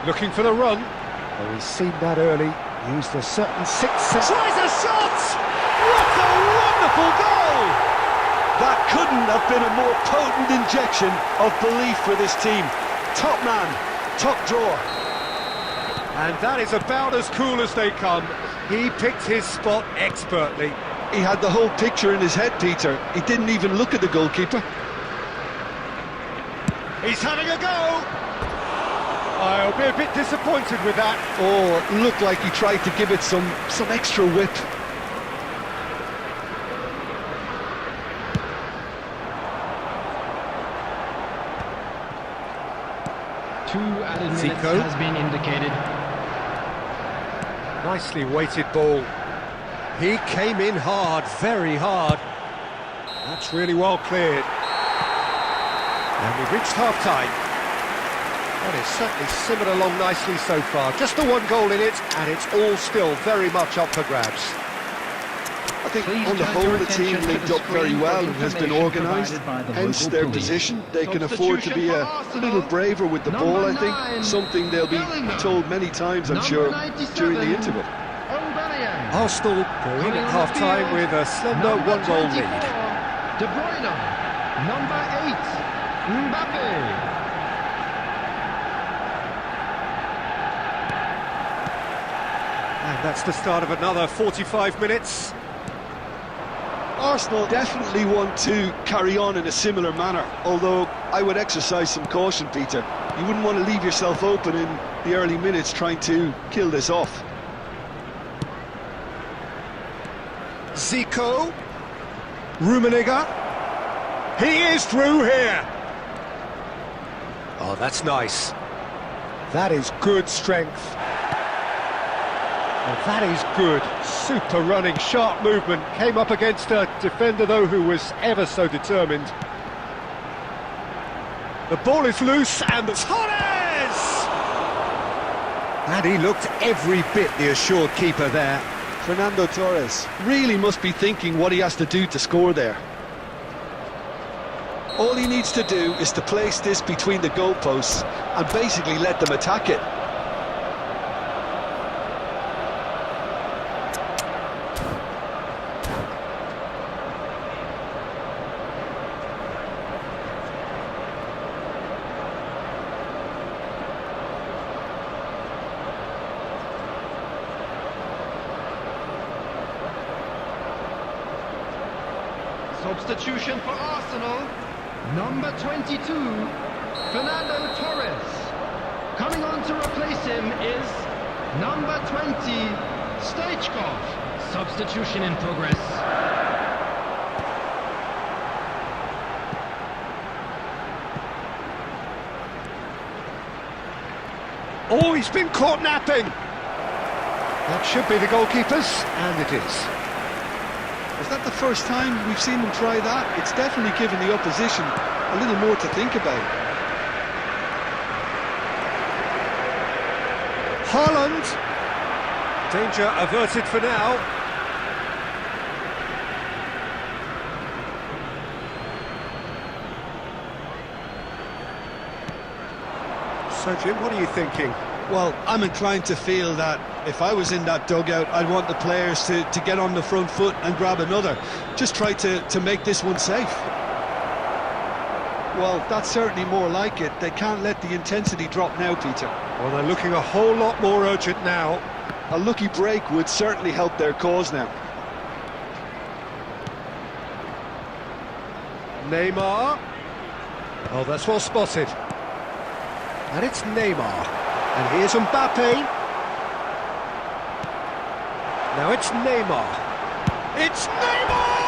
[SPEAKER 1] Looking for the run. Oh, he's seen that early. Used a certain sixth sense. Tries a shot! What a wonderful goal!
[SPEAKER 2] That couldn't have been a more potent injection of belief for this team. Top man, top draw.
[SPEAKER 1] And that is about as cool as they come. He picked his spot expertly.
[SPEAKER 2] He had the whole picture in his head, Peter. He didn't even look at the goalkeeper.
[SPEAKER 1] He's having a go! I'll be a bit disappointed with that.
[SPEAKER 2] Oh, it looked like he tried to give it some extra whip.
[SPEAKER 3] Two added minutes
[SPEAKER 1] Zico
[SPEAKER 3] has been indicated.
[SPEAKER 1] Nicely weighted ball. He came in hard, very hard. That's really well cleared. And we've reached half-time. Well, it's certainly simmered along nicely so far. Just the one goal in it, and it's all still very much up for grabs.
[SPEAKER 2] I think on the whole the team linked up very well and has been organised, hence their position. They can afford to be a little braver with the ball, I think, something they'll be told many times, I'm sure, during the interval.
[SPEAKER 1] Arsenal go in at half-time with a slender one-goal lead.
[SPEAKER 3] De Bruyne, number 8, Mbappe.
[SPEAKER 1] And that's the start of another 45 minutes.
[SPEAKER 2] Arsenal definitely want to carry on in a similar manner, although I would exercise some caution, Peter. You wouldn't want to leave yourself open in the early minutes trying to kill this off.
[SPEAKER 1] Zico. Rummenigge. He is through here. Oh, that's nice. That is good strength. Oh, that is good. Super running, sharp movement. Came up against a defender, though, who was ever so determined. The ball is loose, and Torres! And he looked every bit the assured keeper there.
[SPEAKER 2] Fernando Torres really must be thinking what he has to do to score there. All he needs to do is to place this between the goalposts and basically let them attack it.
[SPEAKER 3] Substitution for Arsenal, number 22, Fernando Torres. Coming on to replace him is number 20, Stoichkov. Substitution in progress.
[SPEAKER 1] Oh, he's been caught napping. That should be the goalkeepers, and it is.
[SPEAKER 2] Is that the first time we've seen them try that? It's definitely given the opposition a little more to think about.
[SPEAKER 1] Haaland. Danger averted for now. So, Jim, what are you thinking?
[SPEAKER 2] Well, I'm inclined to feel that if I was in that dugout, I'd want the players to get on the front foot and grab another. Just try to make this one safe. Well, that's certainly more like it. They can't let the intensity drop now, Peter.
[SPEAKER 1] Well, they're looking a whole lot more urgent now.
[SPEAKER 2] A lucky break would certainly help their cause now.
[SPEAKER 1] Neymar. Oh, that's well spotted. And it's Neymar. And here's Mbappe. Now it's Neymar. It's Neymar!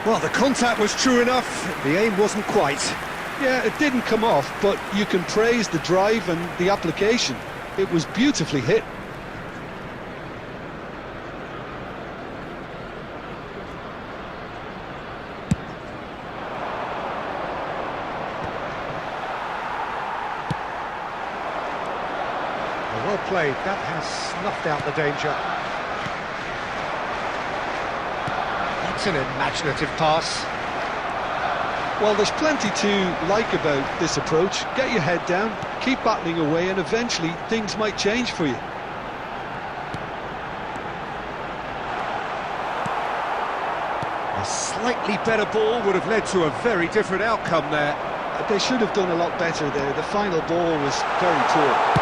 [SPEAKER 1] Well, the contact was true enough. The aim wasn't quite.
[SPEAKER 2] Yeah, it didn't come off, but you can praise the drive and the application. It was beautifully hit.
[SPEAKER 1] Well played. That has snuffed out the danger. That's an imaginative pass.
[SPEAKER 2] Well, there's plenty to like about this approach. Get your head down, keep battling away, and eventually things might change for you.
[SPEAKER 1] A slightly better ball would have led to a very different outcome there.
[SPEAKER 2] They should have done a lot better there. The final ball was very poor.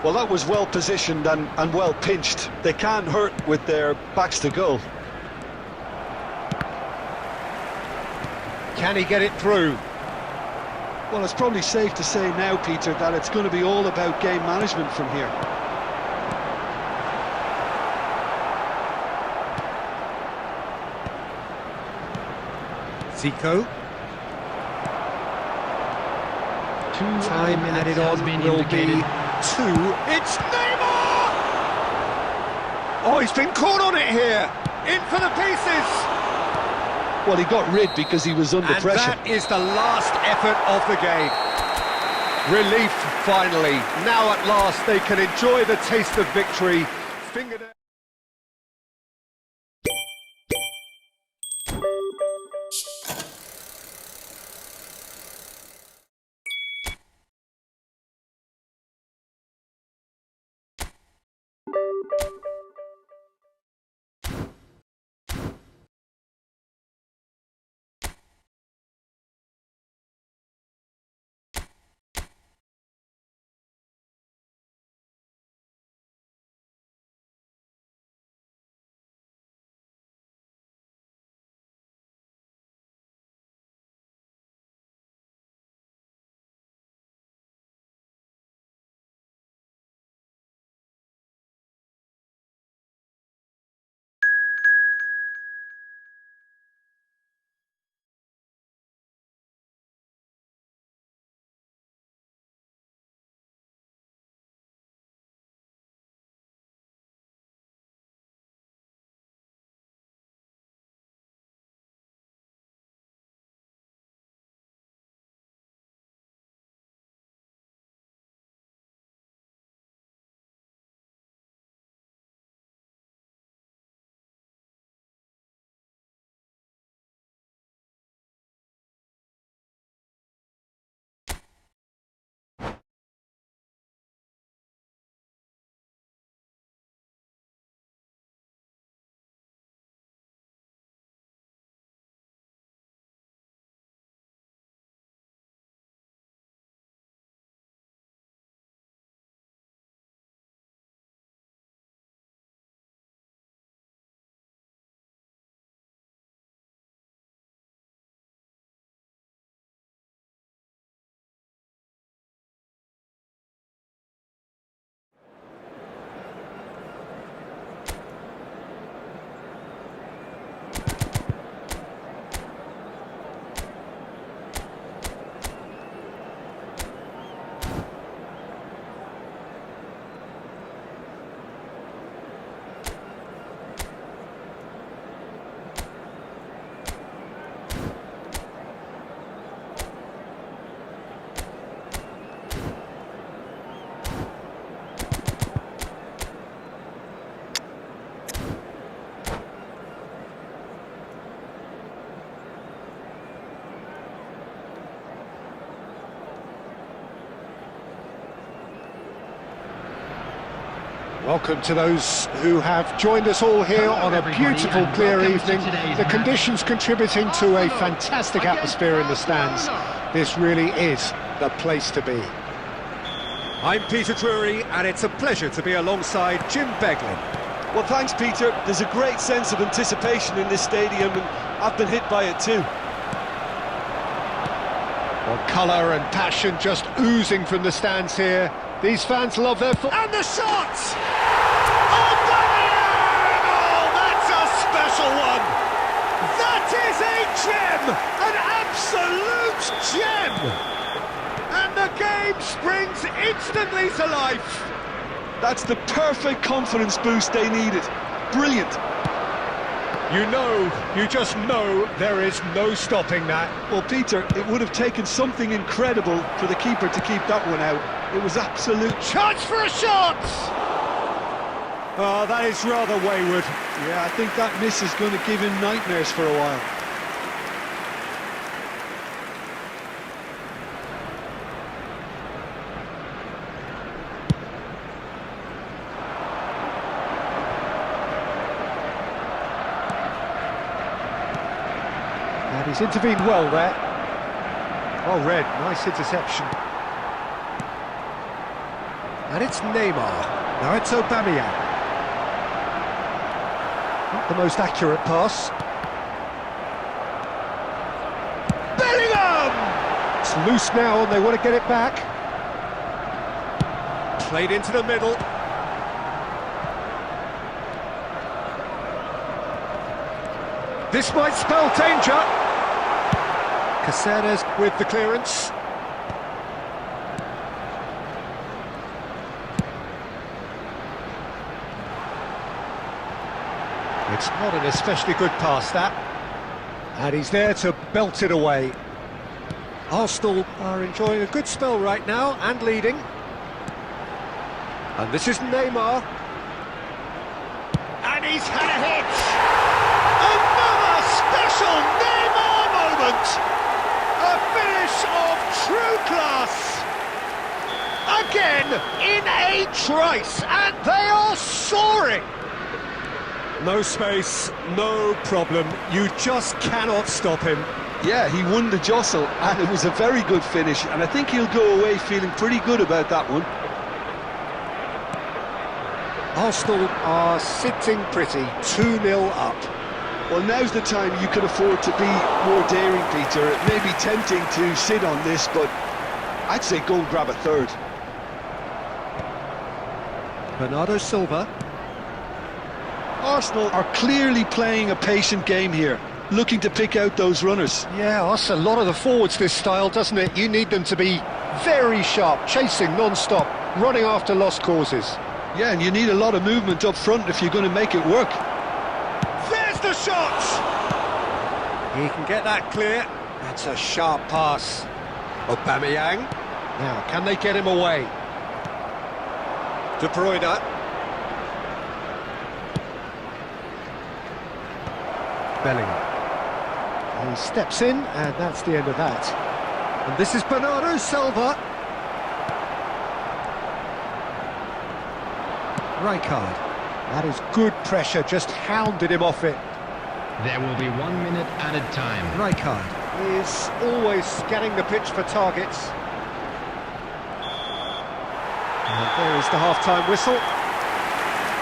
[SPEAKER 2] Well, that was well positioned and well pinched. They can't hurt with their backs to goal.
[SPEAKER 1] Can he get it through?
[SPEAKER 2] Well, it's probably safe to say now, Peter, that it's going to be all about game management from here.
[SPEAKER 1] Zico.
[SPEAKER 3] Time
[SPEAKER 1] added on will be 2. It's Neymar! Oh, he's been caught on it here. In for the pieces.
[SPEAKER 2] Well, he got rid because he was under pressure.
[SPEAKER 1] And that is the last effort of the game. Relief, finally. Now at last they can enjoy the taste of victory. Fingernail. Welcome to those who have joined us all here on a beautiful, clear evening. The conditions contributing to a fantastic atmosphere in the stands. This really is the place to be. I'm Peter Drury, and it's a pleasure to be alongside Jim Beglin.
[SPEAKER 2] Well, thanks, Peter. There's a great sense of anticipation in this stadium, and I've been hit by it too.
[SPEAKER 1] Well, colour and passion just oozing from the stands here. These fans love their football. And the shots! Oh, that's a special one! That is a gem! An absolute gem! And the game springs instantly to life.
[SPEAKER 2] That's the perfect confidence boost they needed. Brilliant.
[SPEAKER 1] You just know there is no stopping that.
[SPEAKER 2] Well, Peter, it would have taken something incredible for the keeper to keep that one out. It was absolute...
[SPEAKER 1] Chance for a shot! Oh, that is rather wayward.
[SPEAKER 2] Yeah, I think that miss is going to give him nightmares for a while.
[SPEAKER 1] And he's intervened well there. Well read, nice interception. And it's Neymar. Now it's Aubameyang. Not the most accurate pass. Bellingham! It's loose now and they want to get it back. Played into the middle. This might spell danger. Caceres with the clearance. It's not an especially good pass, that. And he's there to belt it away. Arsenal are enjoying a good spell right now and leading. And this is Neymar. And he's had a hit! Another special Neymar moment! A finish of true class! Again, in a trice, and they are soaring! No space, no problem. You just cannot stop him.
[SPEAKER 2] Yeah, he won the jostle, and it was a very good finish, and I think he'll go away feeling pretty good about that one.
[SPEAKER 1] Arsenal are sitting pretty, 2-0 up.
[SPEAKER 2] Well, now's the time you can afford to be more daring, Peter. It may be tempting to sit on this, but I'd say go and grab a third.
[SPEAKER 1] Bernardo Silva.
[SPEAKER 2] Arsenal are clearly playing a patient game here, looking to pick out those runners.
[SPEAKER 1] Yeah, that's a lot of the forwards, this style, doesn't it? You need them to be very sharp, chasing non-stop, running after lost causes.
[SPEAKER 2] Yeah, and you need a lot of movement up front if you're going to make it work.
[SPEAKER 1] There's the shot! He can get that clear. That's a sharp pass. Aubameyang. Now, can they get him away? De Bruyne. Bellingham. He steps in, and that's the end of that. And this is Bernardo Silva. Rijkaard. That is good pressure, just hounded him off it.
[SPEAKER 3] There will be 1 minute added time.
[SPEAKER 1] Rijkaard is always scanning the pitch for targets. And there is the half-time whistle.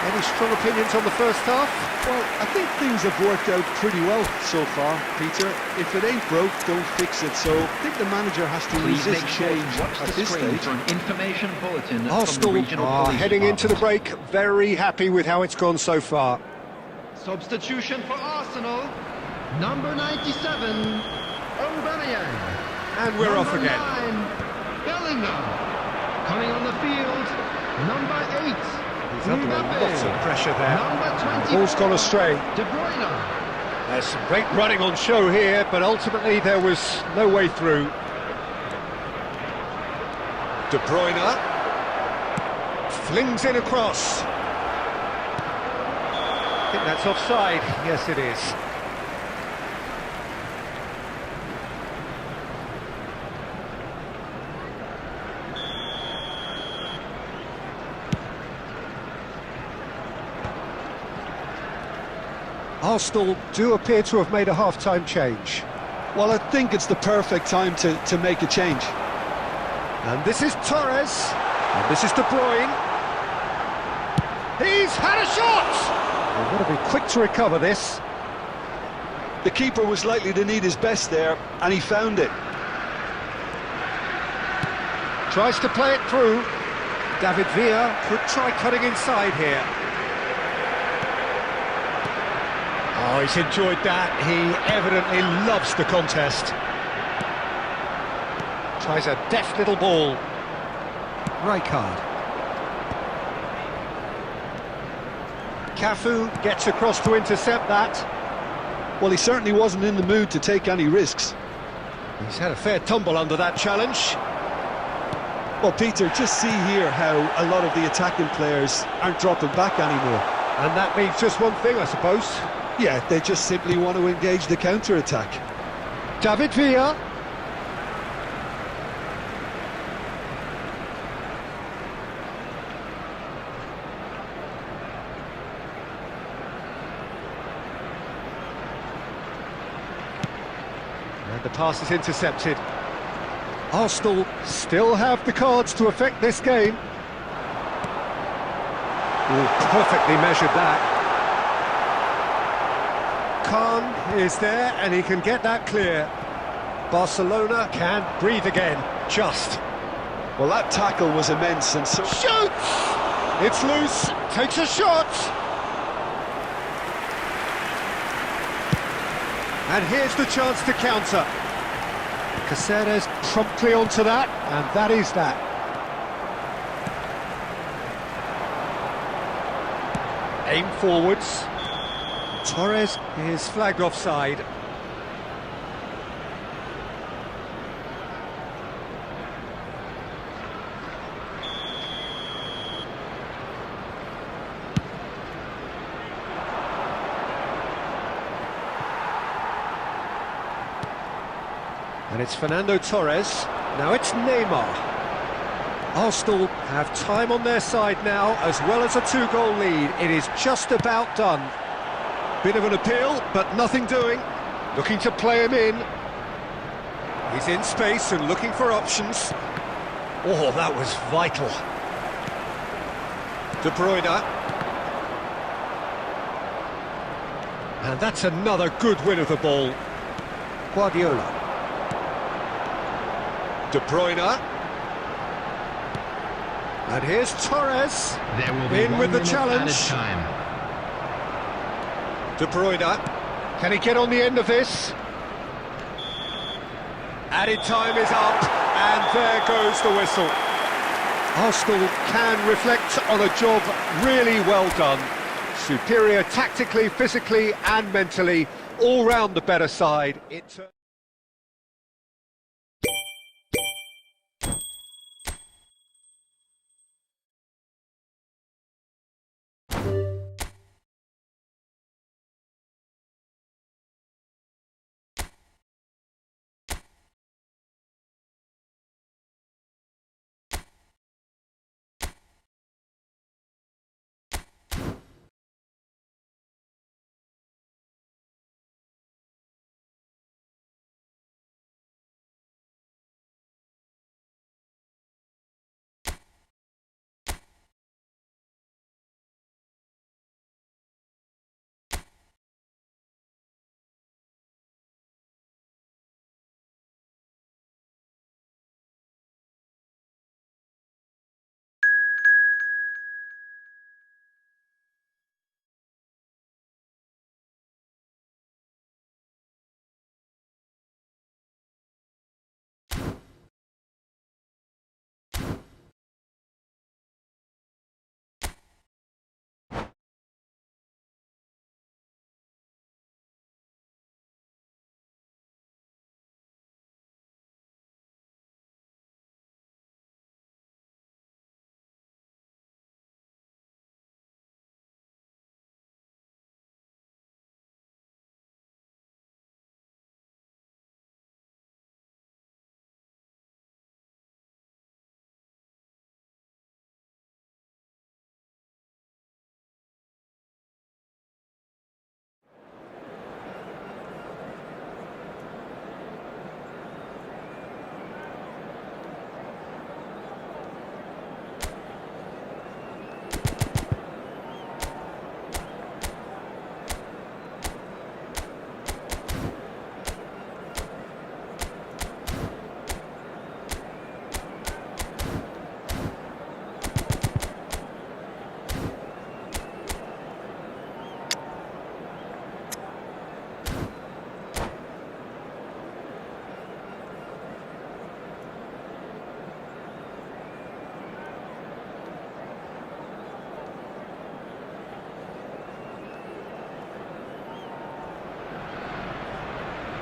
[SPEAKER 1] Any strong opinions on the first half?
[SPEAKER 2] Well, I think things have worked out pretty well so far, Peter. If it ain't broke, don't fix it. So I think the manager has to
[SPEAKER 3] Please
[SPEAKER 2] resist
[SPEAKER 3] make sure
[SPEAKER 2] change
[SPEAKER 3] you watch
[SPEAKER 2] at
[SPEAKER 3] the
[SPEAKER 2] this
[SPEAKER 3] screen
[SPEAKER 2] stage.
[SPEAKER 3] for an information bulletin from the
[SPEAKER 1] Arsenal
[SPEAKER 3] regional
[SPEAKER 1] are
[SPEAKER 3] police
[SPEAKER 1] heading into the
[SPEAKER 3] department.
[SPEAKER 1] break, very happy with how it's gone so far.
[SPEAKER 3] Substitution for Arsenal, number 97, Aubameyang.
[SPEAKER 1] And we're off
[SPEAKER 3] Number
[SPEAKER 1] again.
[SPEAKER 3] 9, Bellingham. Coming on the field, number 8,
[SPEAKER 1] He's under lots of pressure there.
[SPEAKER 3] Number 20.
[SPEAKER 1] Ball's gone astray.
[SPEAKER 3] De Bruyne.
[SPEAKER 1] There's some great running on show here, but ultimately there was no way through. De Bruyne flings in across. I think that's offside. Yes, it is. Arsenal do appear to have made a half-time change.
[SPEAKER 2] Well, I think it's the perfect time to make a change.
[SPEAKER 1] And this is Torres. And this is De Bruyne. He's had a shot! They've got to be quick to recover this.
[SPEAKER 2] The keeper was likely to need his best there, and he found it.
[SPEAKER 1] Tries to play it through. David Villa could try cutting inside here. Oh, he's enjoyed that. He evidently loves the contest. Tries a deft little ball. Rijkaard. Cafu gets across to intercept that.
[SPEAKER 2] Well, he certainly wasn't in the mood to take any risks.
[SPEAKER 1] He's had a fair tumble under that challenge.
[SPEAKER 2] Well, Peter, just see here how a lot of the attacking players aren't dropping back anymore.
[SPEAKER 1] And that means just one thing, I suppose.
[SPEAKER 2] Yeah, they just simply want to engage the counter-attack.
[SPEAKER 1] David Villa. And the pass is intercepted. Arsenal still have the cards to affect this game. Oh, perfectly measured that. Khan is there and he can get that clear. Barcelona can breathe again, just.
[SPEAKER 2] Well, that tackle was immense and so...
[SPEAKER 1] Shoots! It's loose, takes a shot. And here's the chance to counter. Caceres promptly onto that, and that is that. Aim forwards. Torres is flagged offside. And it's Fernando Torres. Now it's Neymar. Arsenal have time on their side now, as well as a two-goal lead. It is just about done. Bit of an appeal, but nothing doing. Looking to play him in. He's in space and looking for options. Oh, that was vital. De Bruyne. And that's another good win of the ball. Guardiola. De Bruyne. And here's Torres.
[SPEAKER 3] There will be
[SPEAKER 1] in with the
[SPEAKER 3] 1 minute
[SPEAKER 1] challenge.
[SPEAKER 3] added time.
[SPEAKER 1] De Bruyne. Can he get on the end of this? Added time is up, and there goes the whistle. Arsenal can reflect on a job really well done. Superior tactically, physically and mentally, all round the better side.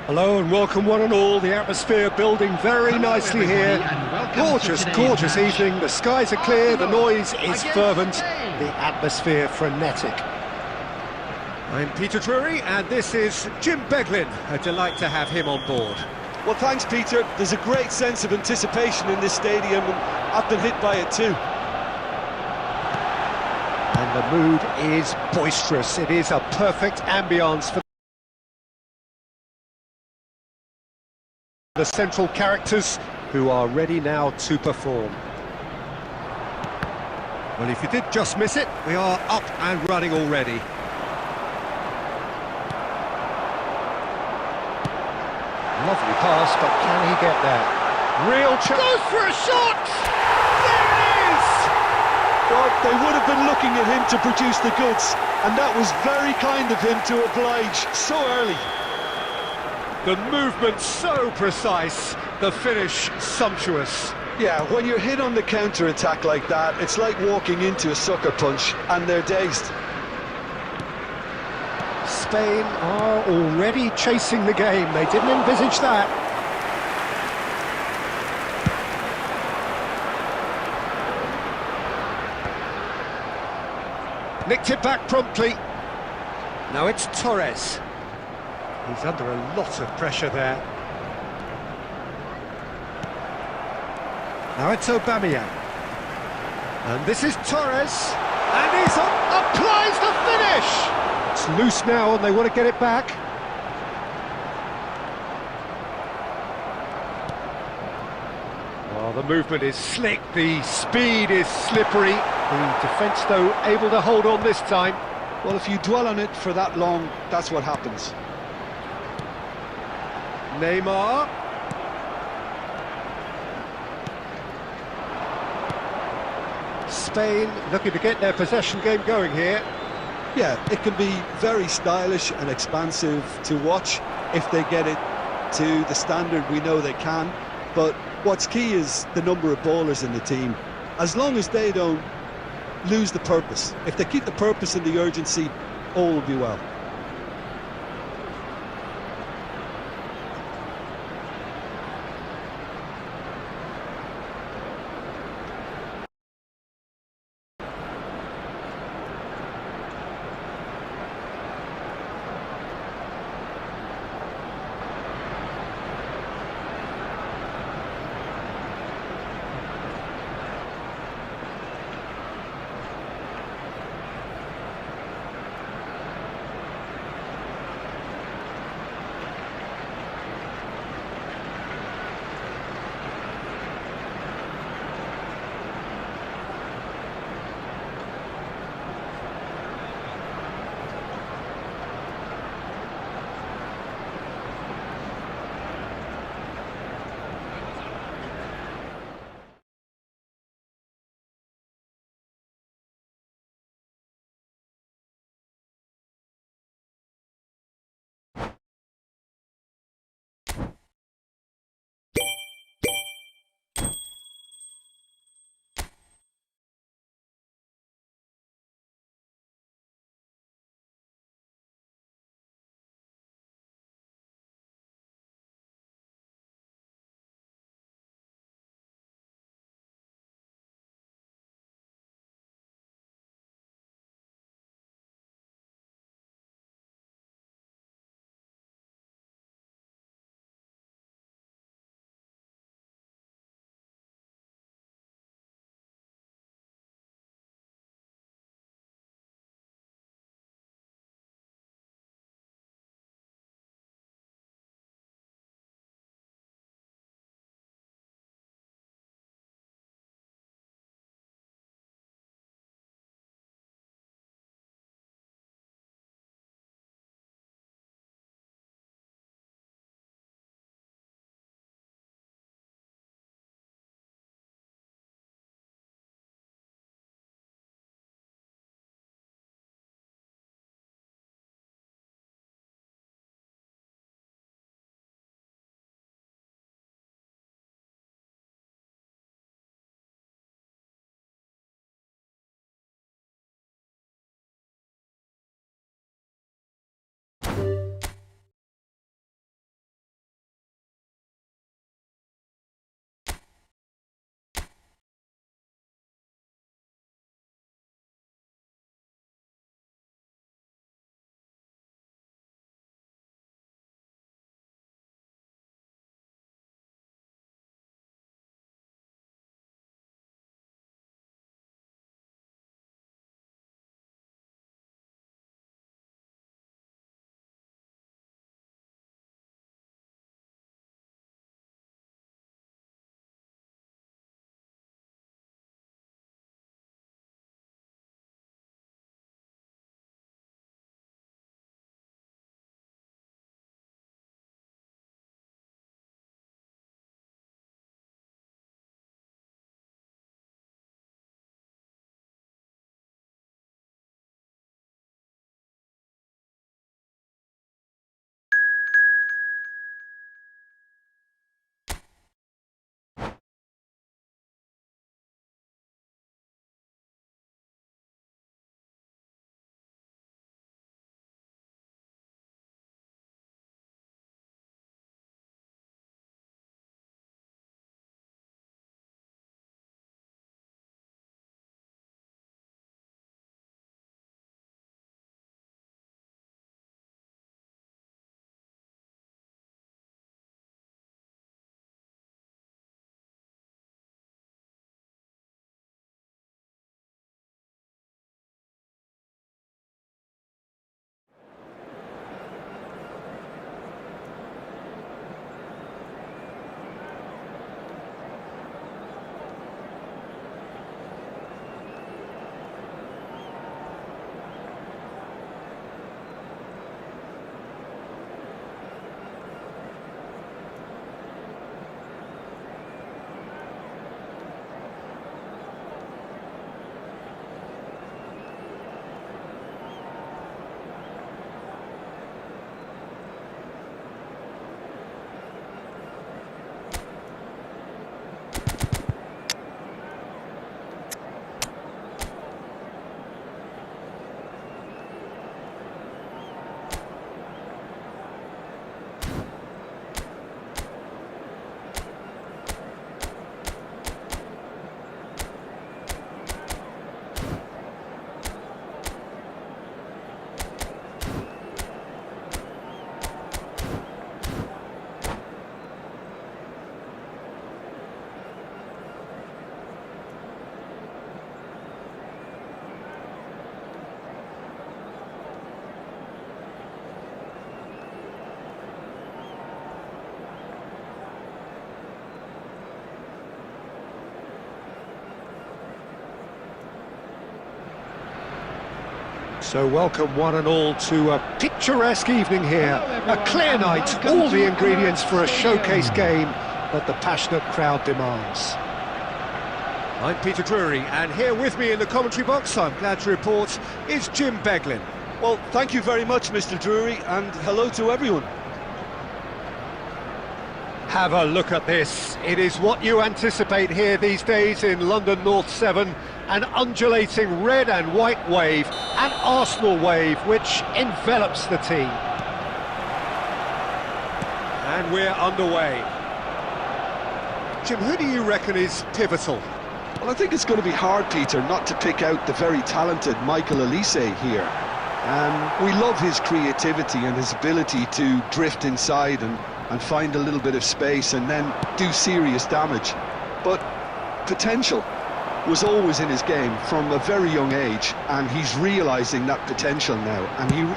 [SPEAKER 1] Hello and welcome one and all. The atmosphere building very nicely here. Gorgeous, gorgeous evening. The skies are clear, the noise is fervent, the atmosphere frenetic. I'm Peter Drury and this is Jim Beglin. A delight to have him on board.
[SPEAKER 2] Well, thanks, Peter. There's a great sense of anticipation in this stadium, and I've been hit by it too.
[SPEAKER 1] And the mood is boisterous. It is a perfect ambience for the central characters who are ready now to perform. Well, if you did just miss it, we are up and running already. Lovely pass, but can he get there? Real chance. Goes for a shot! There it is!
[SPEAKER 2] Well, they would have been looking at him to produce the goods, and that was very kind of him to oblige so early.
[SPEAKER 1] The movement so precise, the finish sumptuous.
[SPEAKER 2] Yeah, when you're hit on the counter-attack like that, it's like walking into a sucker punch, and they're dazed.
[SPEAKER 1] Spain are already chasing the game. They didn't envisage that. Nicked it back promptly. Now it's Torres. He's under a lot of pressure there. Now it's Aubameyang. And this is Torres. And he's applies the finish! It's loose now and they want to get it back. Oh, the movement is slick, the speed is slippery. The defence, though, able to hold on this time.
[SPEAKER 2] Well, if you dwell on it for that long, that's what happens.
[SPEAKER 1] Neymar. Spain looking to get their possession game going here.
[SPEAKER 2] Yeah, it can be very stylish and expansive to watch if they get it to the standard we know they can. But what's key is the number of ballers in the team. As long as they don't lose the purpose, if they keep the purpose and the urgency, all will be well.
[SPEAKER 1] So welcome one and all to a picturesque evening here.
[SPEAKER 3] Hello,
[SPEAKER 1] A clear
[SPEAKER 3] everyone,
[SPEAKER 1] night,
[SPEAKER 3] and welcome
[SPEAKER 1] all the
[SPEAKER 3] to
[SPEAKER 1] ingredients for a
[SPEAKER 3] Emirates
[SPEAKER 1] showcase
[SPEAKER 3] Stadium.
[SPEAKER 1] game that the passionate crowd demands. I'm Peter Drury, and here with me in the commentary box, I'm glad to report, is Jim Beglin.
[SPEAKER 2] Well, thank you very much, Mr. Drury, and hello to everyone.
[SPEAKER 1] Have a look at this. It is what you anticipate here these days in London North 7. An undulating red and white wave, an Arsenal wave which envelops the team. And we're underway. Jim, who do you reckon is pivotal?
[SPEAKER 2] Well, I think it's going to be hard, Peter, not to pick out the very talented Michael Elise here. We love his creativity and his ability to drift inside and find a little bit of space and then do serious damage. But potential was always in his game from a very young age, and he's realising that potential now. And
[SPEAKER 1] Neymar!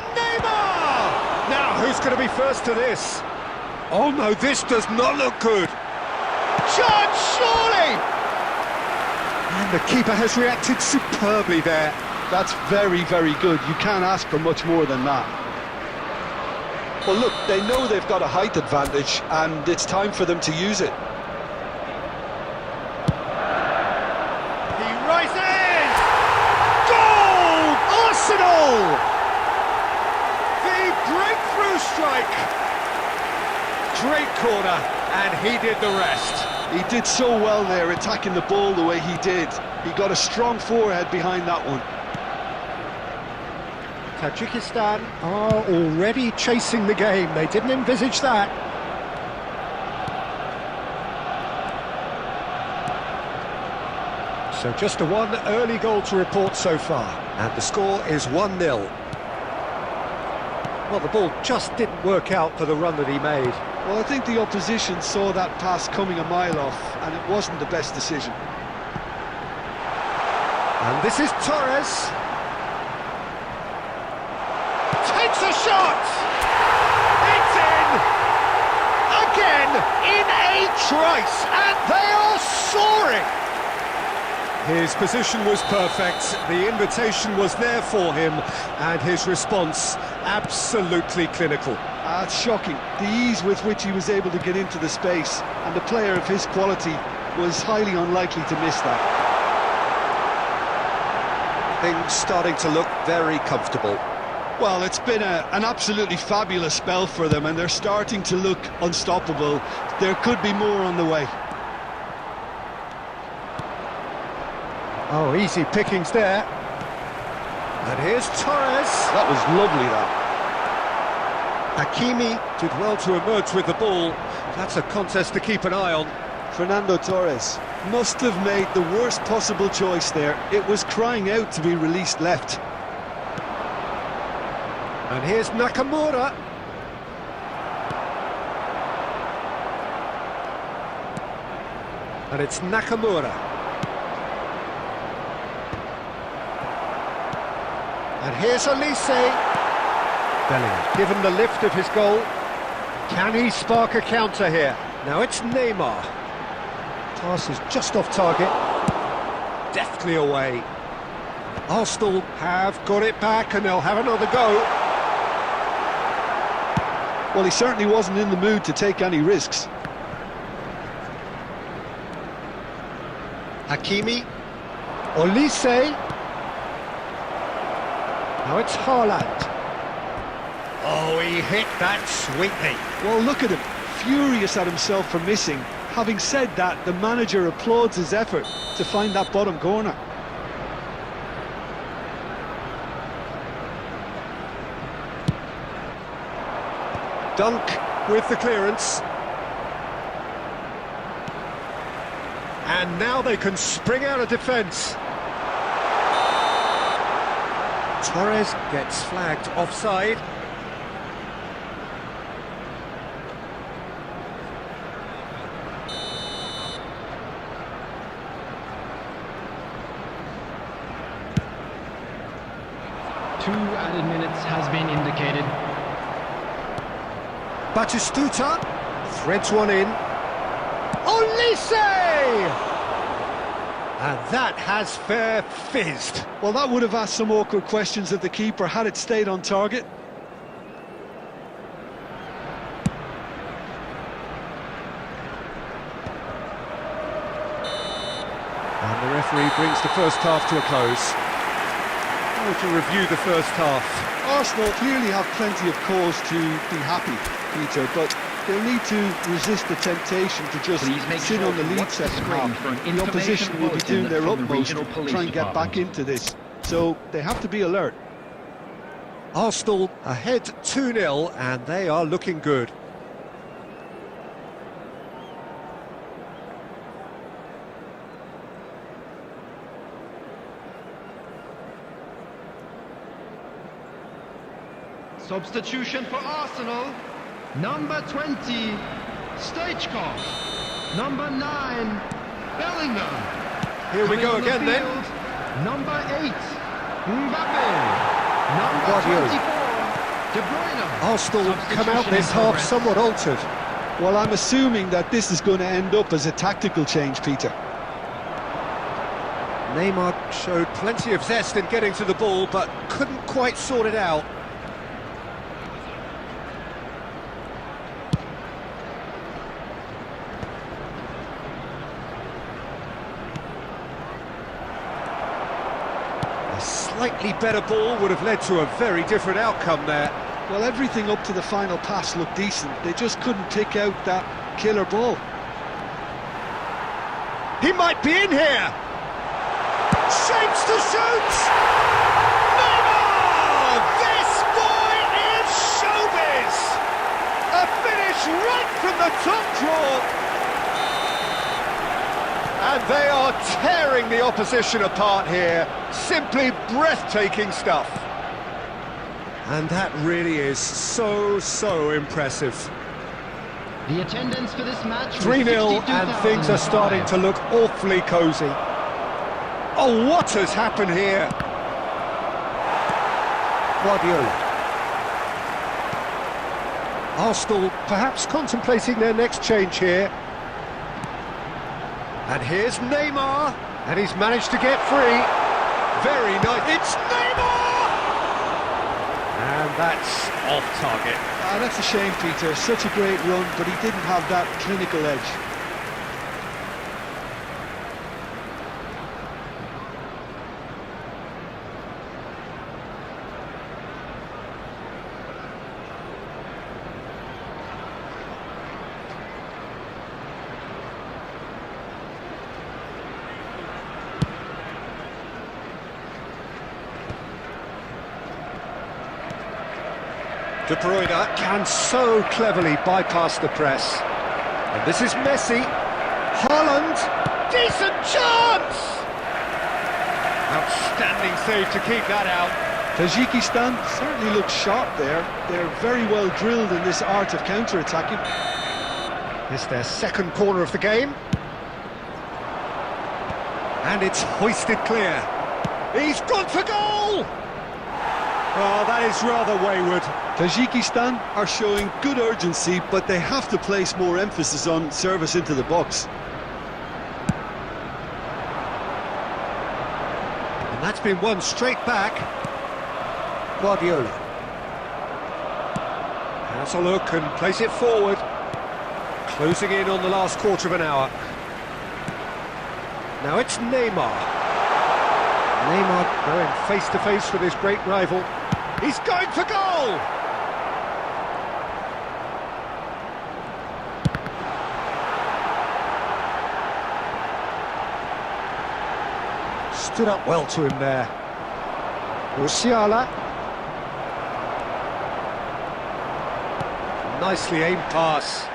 [SPEAKER 1] Now, who's going to be first to this? Oh no, this does not look good. Chance, surely! And the keeper has reacted superbly there.
[SPEAKER 2] that's very, very good. You can't ask for much more than that. Well, look, they know they've got a height advantage, and it's time for them to use it.
[SPEAKER 1] He rises! Goal! Arsenal! The breakthrough strike! Great corner, and he did the rest.
[SPEAKER 2] He did so well there, attacking the ball the way he did. He got a strong forehead behind that one.
[SPEAKER 1] Tajikistan are already chasing the game. They didn't envisage that. So just a one early goal to report so far. And the score is 1-0. Well, the ball just didn't work out for the run that he made.
[SPEAKER 2] Well, I think the opposition saw that pass coming a mile off, and it wasn't the best decision.
[SPEAKER 1] And this is Torres. Takes a shot! It's in! Again, in a trice, and they are soaring! His position was perfect, the invitation was there for him, and his response absolutely clinical.
[SPEAKER 2] It's shocking, the ease with which he was able to get into the space, and a player of his quality was highly unlikely to miss that.
[SPEAKER 1] Things starting to look very comfortable.
[SPEAKER 2] Well, it's been an absolutely fabulous spell for them, and they're starting to look unstoppable. There could be more on the way.
[SPEAKER 1] Oh, easy pickings there. And here's Torres.
[SPEAKER 2] That was lovely, that.
[SPEAKER 1] Hakimi did well to emerge with the ball. That's a contest to keep an eye on.
[SPEAKER 2] Fernando Torres must have made the worst possible choice there. It was crying out to be released left.
[SPEAKER 1] And here's Nakamura. And it's Nakamura. And here's Elise. Bellingham given the lift of his goal. Can he spark a counter here? Now it's Neymar. Pass is just off target. Deftly away. Arsenal have got it back and they'll have another go.
[SPEAKER 2] Well, he certainly wasn't in the mood to take any risks.
[SPEAKER 1] Hakimi. Olise. Now it's Haaland. Oh, he hit that sweetly.
[SPEAKER 2] Well, look at him, furious at himself for missing. Having said that, the manager applauds his effort to find that bottom corner.
[SPEAKER 1] Dunk with the clearance. And now they can spring out of defence. Torres gets flagged offside.
[SPEAKER 3] Two added minutes has been indicated.
[SPEAKER 1] Batistuta threads one in. Olise! And that has fair fizzed.
[SPEAKER 2] Well, that would have asked some awkward questions of the keeper had it stayed on target.
[SPEAKER 1] And the referee brings the first half to a close. Oh, to review the first half.
[SPEAKER 2] Arsenal clearly have plenty of cause to be happy, Peter, but they'll need to resist the temptation to just sit on the lead second half. The opposition will be doing their utmost to try and get back into this, so they have to be alert.
[SPEAKER 1] Arsenal ahead 2-0 and they are looking good.
[SPEAKER 3] Substitution for Arsenal. Number 20, Stoichkov. Number 9, Bellingham.
[SPEAKER 1] Here we go again then.
[SPEAKER 3] Number 8, Mbappe. Number 24, De Bruyne.
[SPEAKER 1] Arsenal come out this half somewhat altered.
[SPEAKER 2] Well, I'm assuming that this is going to end up as a tactical change, Peter.
[SPEAKER 1] Neymar showed plenty of zest in getting to the ball, but couldn't quite sort it out. Slightly better ball would have led to a very different outcome there.
[SPEAKER 2] Well, everything up to the final pass looked decent. They just couldn't pick out that killer ball.
[SPEAKER 1] He might be in here! Shapes to shoot! Neymar! This boy is showbiz! A finish right from the top drawer! And they are tearing the opposition apart here. Simply breathtaking stuff. And that really is so impressive.
[SPEAKER 3] The attendance for this match
[SPEAKER 1] 3-0 and things are starting to look awfully cosy. Oh, what has happened here? Guardiola. Arsenal perhaps contemplating their next change here. And here's Neymar, and he's managed to get free. Very nice. It's Neymar! And that's off target.
[SPEAKER 2] That's a shame, Peter. Such a great run, but he didn't have that clinical edge.
[SPEAKER 1] De Bruyne can so cleverly bypass the press. And this is Messi. Haaland. Decent chance! Outstanding save to keep that out.
[SPEAKER 2] Tajikistan certainly looks sharp there. They're very well drilled in this art of counter-attacking.
[SPEAKER 1] It's their second corner of the game. And it's hoisted clear. He's gone for goal! Oh, that is rather wayward.
[SPEAKER 2] Tajikistan are showing good urgency, but they have to place more emphasis on service into the box.
[SPEAKER 1] And that's been won straight back. Guardiola. Has a look and plays it forward. Closing in on the last quarter of an hour. Now it's Neymar. Neymar going face-to-face with his great rival. He's going for goal! Stood up well to him there. Musiala. Nicely aimed pass.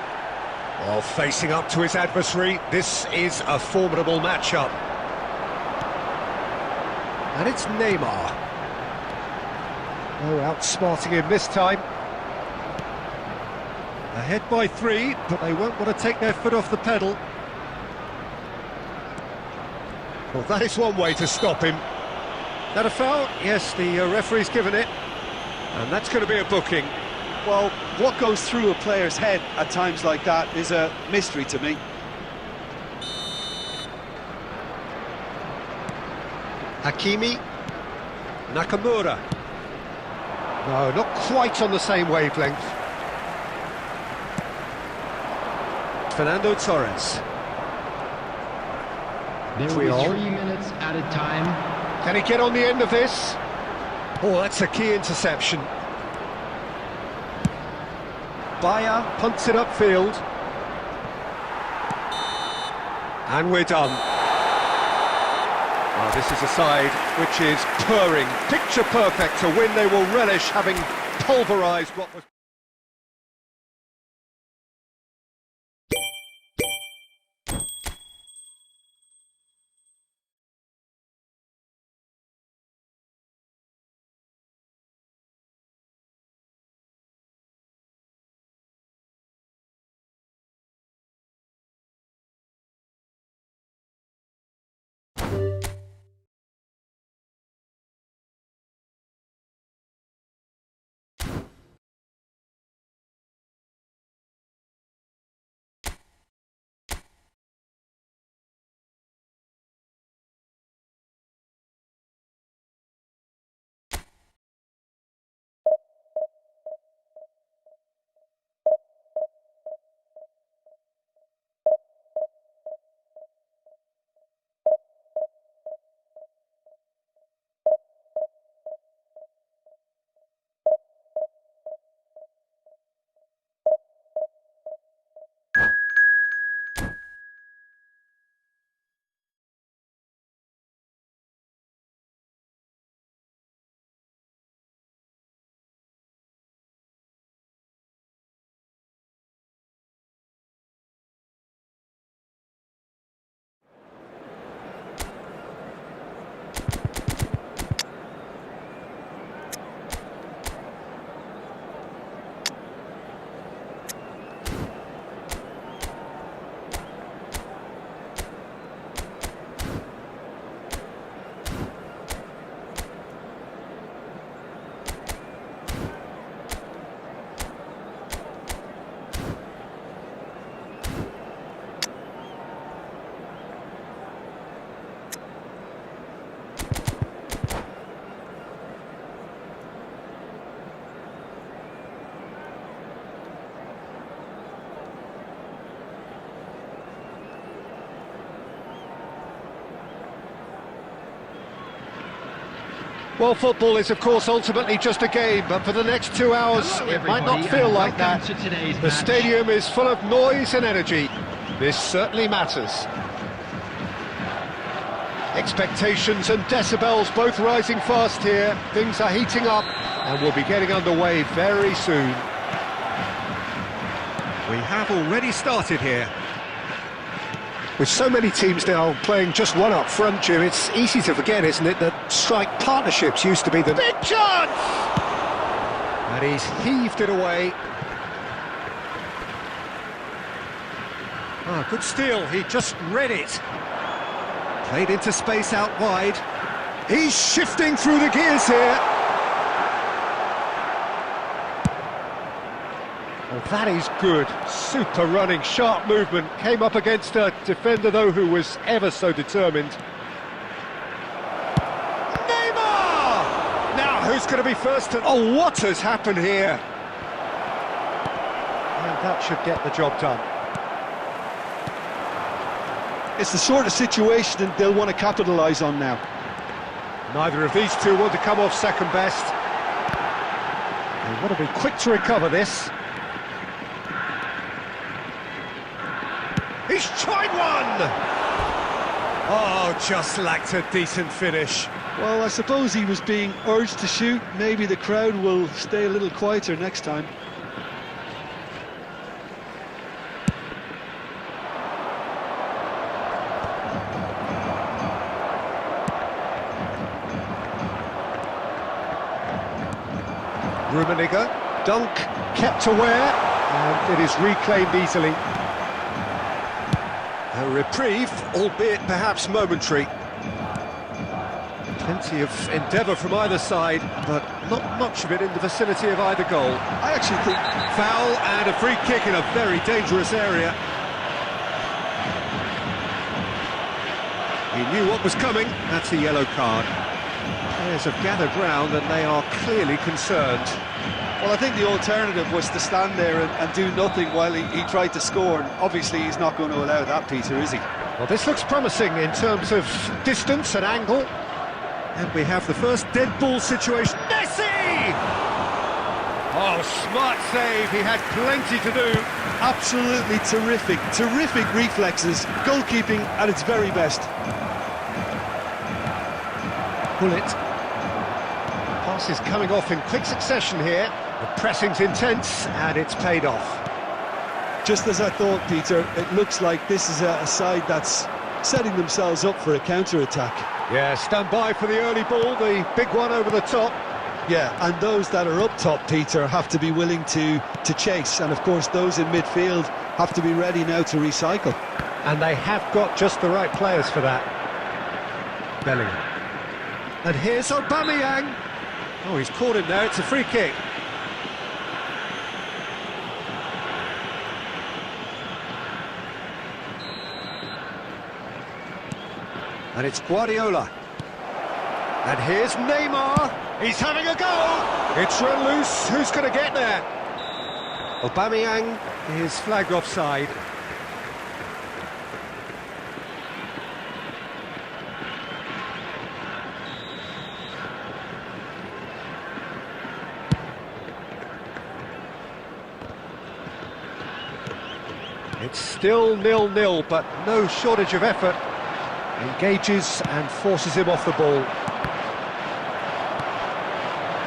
[SPEAKER 1] While facing up to his adversary, this is a formidable matchup. And it's Neymar. Oh, outsmarting him this time. Ahead by 3, but they won't want to take their foot off the pedal. Well, that is one way to stop him. That a foul? Yes, the referee's given it. And that's going to be a booking.
[SPEAKER 2] Well, what goes through a player's head at times like that is a mystery to me.
[SPEAKER 1] Hakimi. Nakamura. No, not quite on the same wavelength. Fernando Torres.
[SPEAKER 3] There will be 3 minutes at a time.
[SPEAKER 1] Can he get on the end of this? Oh, that's a key interception. Bayer punts it upfield. And we're done. Oh, this is a side which is purring. Picture perfect to win. They will relish having pulverised what was... Well, football is, of course, ultimately just a game, but for the next 2 hours, it might not feel like that. The stadium is full of noise and energy. This certainly matters. Expectations and decibels both rising fast here. Things are heating up, and we'll be getting underway very soon.
[SPEAKER 4] We have already started here.
[SPEAKER 1] With so many teams now playing just one up front, Jim, it's easy to forget, isn't it, that strike partnerships used to be the big chance! And he's heaved it away. Ah, good steal, he just read it. Played into space out wide. He's shifting through the gears here. Oh, that is good. Super running, sharp movement. Came up against a defender, though, who was ever so determined. Neymar! Now, who's going to be first? Oh, what has happened here? And that should get the job done.
[SPEAKER 2] It's the sort of situation that they'll want to capitalise on now.
[SPEAKER 1] Neither of these two want to come off second best. They want to be quick to recover this. He's tried one! Oh, just lacked a decent finish.
[SPEAKER 2] Well, I suppose he was being urged to shoot. Maybe the crowd will stay a little quieter next time.
[SPEAKER 1] Rummenigge, dunk, kept aware, and it is reclaimed easily. A reprieve, albeit perhaps momentary. Plenty of endeavour from either side, but not much of it in the vicinity of either goal.
[SPEAKER 2] I actually think...
[SPEAKER 1] Foul and a free kick in a very dangerous area. He knew what was coming. That's a yellow card. Players have gathered round and they are clearly concerned.
[SPEAKER 2] Well, I think the alternative was to stand there and do nothing while he tried to score. And obviously, he's not going to allow that, Peter, is he?
[SPEAKER 1] Well, this looks promising in terms of distance and angle. And we have the first dead ball situation. Messi! Oh, smart save. He had plenty to do.
[SPEAKER 2] Absolutely terrific reflexes. Goalkeeping at its very best.
[SPEAKER 1] Bullet. Pass is coming off in quick succession here. The pressing's intense and it's paid off.
[SPEAKER 2] Just as I thought, Peter, it looks like this is a side that's setting themselves up for a counter-attack.
[SPEAKER 1] Yeah, stand by for the early ball, the big one over the top.
[SPEAKER 2] Yeah, and those that are up top, Peter, have to be willing to chase. And of course, those in midfield have to be ready now to recycle.
[SPEAKER 1] And they have got just the right players for that. Bellingham. And here's Aubameyang. Oh, he's caught him there, it's a free kick. And it's Guardiola. And here's Neymar. He's having a go. It's run loose. Who's going to get there? Aubameyang is flagged offside. It's still 0-0, but no shortage of effort. Engages and forces him off the ball.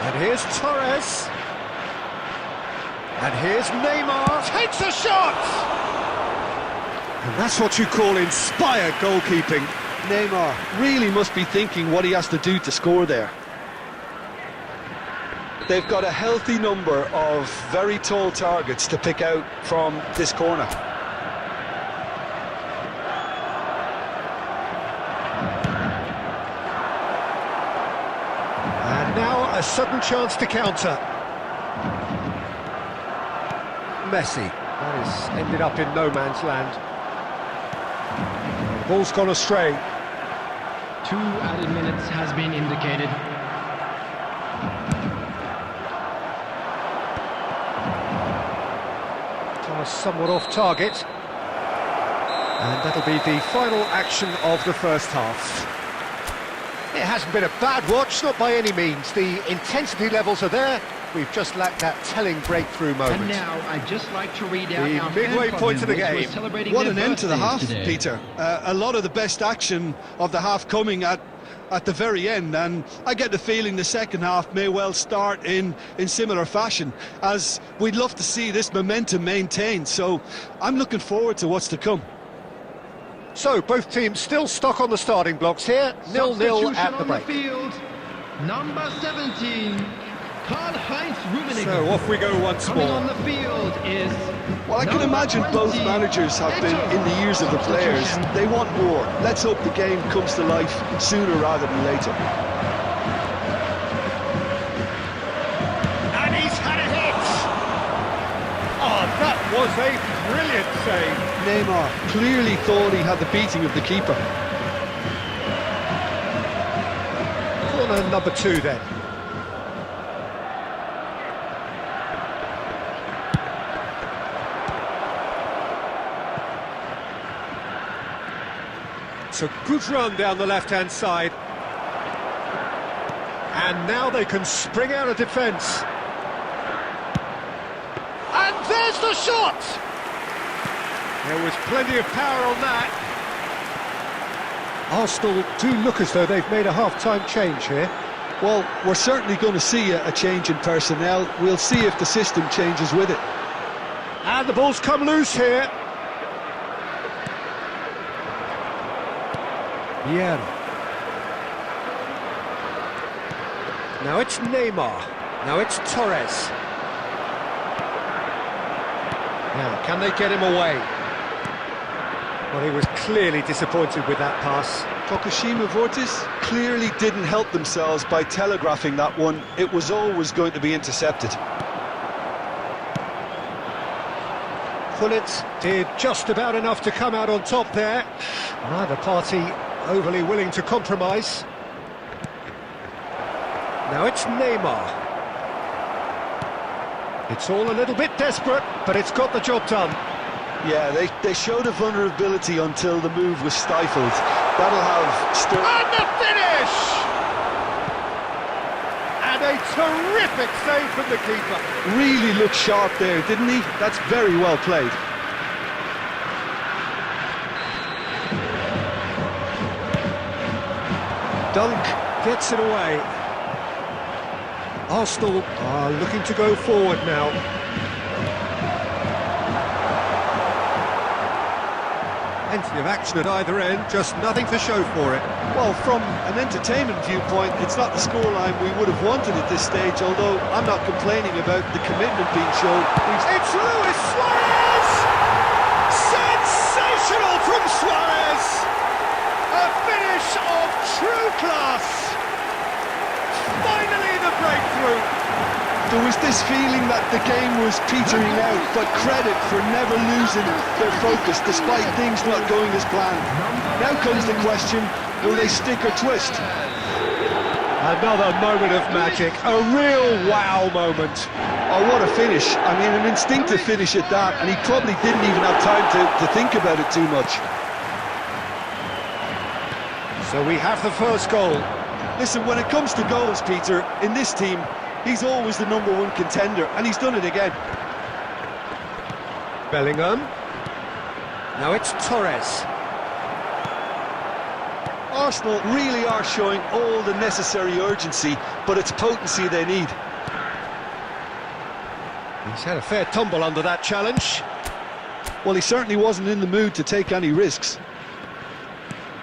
[SPEAKER 1] And here's Torres. And here's Neymar. Takes a shot! And that's what you call inspired goalkeeping.
[SPEAKER 2] Neymar really must be thinking what he has to do to score there. They've got a healthy number of very tall targets to pick out from this corner.
[SPEAKER 1] Now a sudden chance to counter. Messi. That has ended up in no man's land. Ball's gone astray.
[SPEAKER 3] 2 added minutes has been indicated.
[SPEAKER 1] Thomas somewhat off target. And that'll be the final action of the first half. It hasn't been a bad watch, not by any means. The intensity levels are there. We've just lacked that telling breakthrough moment.
[SPEAKER 3] And now I'd just like to read out
[SPEAKER 1] the
[SPEAKER 3] our
[SPEAKER 1] midway
[SPEAKER 3] fan
[SPEAKER 1] point of the
[SPEAKER 3] members who are
[SPEAKER 1] game.
[SPEAKER 3] celebrating
[SPEAKER 2] What
[SPEAKER 3] their
[SPEAKER 2] an end to the half,
[SPEAKER 3] birthdays today.
[SPEAKER 2] Peter. A lot of the best action of the half coming at the very end, and I get the feeling the second half may well start in similar fashion, as we'd love to see this momentum maintained. So I'm looking forward to what's to come.
[SPEAKER 1] So, both teams still stuck on the starting blocks here. 0-0
[SPEAKER 3] Substitution
[SPEAKER 1] at the
[SPEAKER 3] on
[SPEAKER 1] break.
[SPEAKER 3] field. Number 17, Karl-Heinz Rummenigge.
[SPEAKER 1] So, off we go once
[SPEAKER 3] Coming on
[SPEAKER 1] more.
[SPEAKER 3] the field is
[SPEAKER 2] Well, I can
[SPEAKER 3] number
[SPEAKER 2] imagine both
[SPEAKER 3] 20,
[SPEAKER 2] managers have been in the ears of the players.
[SPEAKER 3] Substitution.
[SPEAKER 2] They want more. Let's hope the game comes to life sooner rather than later.
[SPEAKER 1] And he's had a hit! Oh, that was a brilliant save.
[SPEAKER 2] Neymar clearly thought he had the beating of the keeper.
[SPEAKER 1] Corner number 2 then. It's a good run down the left-hand side. And now they can spring out of defence. And there's the shot! There was plenty of power on that. Arsenal do look as though they've made a half-time change here.
[SPEAKER 2] Well, we're certainly going to see a change in personnel. We'll see if the system changes with it.
[SPEAKER 1] And the ball's come loose here. Yeah. Now it's Neymar. Now it's Torres. Now, can they get him away? Well, he was clearly disappointed with that pass.
[SPEAKER 2] Tokushima Vortis clearly didn't help themselves by telegraphing that one. It was always going to be intercepted.
[SPEAKER 1] Pullet did just about enough to come out on top there. Neither party overly willing to compromise. Now it's Neymar. It's all a little bit desperate, but it's got the job done.
[SPEAKER 2] Yeah, they showed a vulnerability until the move was stifled. That'll have stirred...
[SPEAKER 1] And the finish! And a terrific save from the keeper.
[SPEAKER 2] Really looked sharp there, didn't he? That's very well played.
[SPEAKER 1] Dunk gets it away. Arsenal are looking to go forward now. Plenty of action at either end, just nothing to show for it.
[SPEAKER 2] Well, from an entertainment viewpoint, it's not the scoreline we would have wanted at this stage, although I'm not complaining about the commitment being shown.
[SPEAKER 1] It's Luis Suarez! Sensational from Suarez! A finish of true class! Finally the breakthrough!
[SPEAKER 2] There was this feeling that the game was petering out, but credit for never losing their focus despite things not going as planned. Now comes the question, will they stick or twist?
[SPEAKER 1] Another moment of magic, a real wow moment.
[SPEAKER 2] Oh, what a finish. I mean, an instinctive finish at that, and he probably didn't even have time to think about it too much.
[SPEAKER 1] So we have the first goal.
[SPEAKER 2] Listen, when it comes to goals, Peter, in this team, he's always the #1 contender, and he's done it again.
[SPEAKER 1] Bellingham. Now it's Torres.
[SPEAKER 2] Arsenal really are showing all the necessary urgency, but it's potency they need.
[SPEAKER 1] He's had a fair tumble under that challenge.
[SPEAKER 2] Well, he certainly wasn't in the mood to take any risks.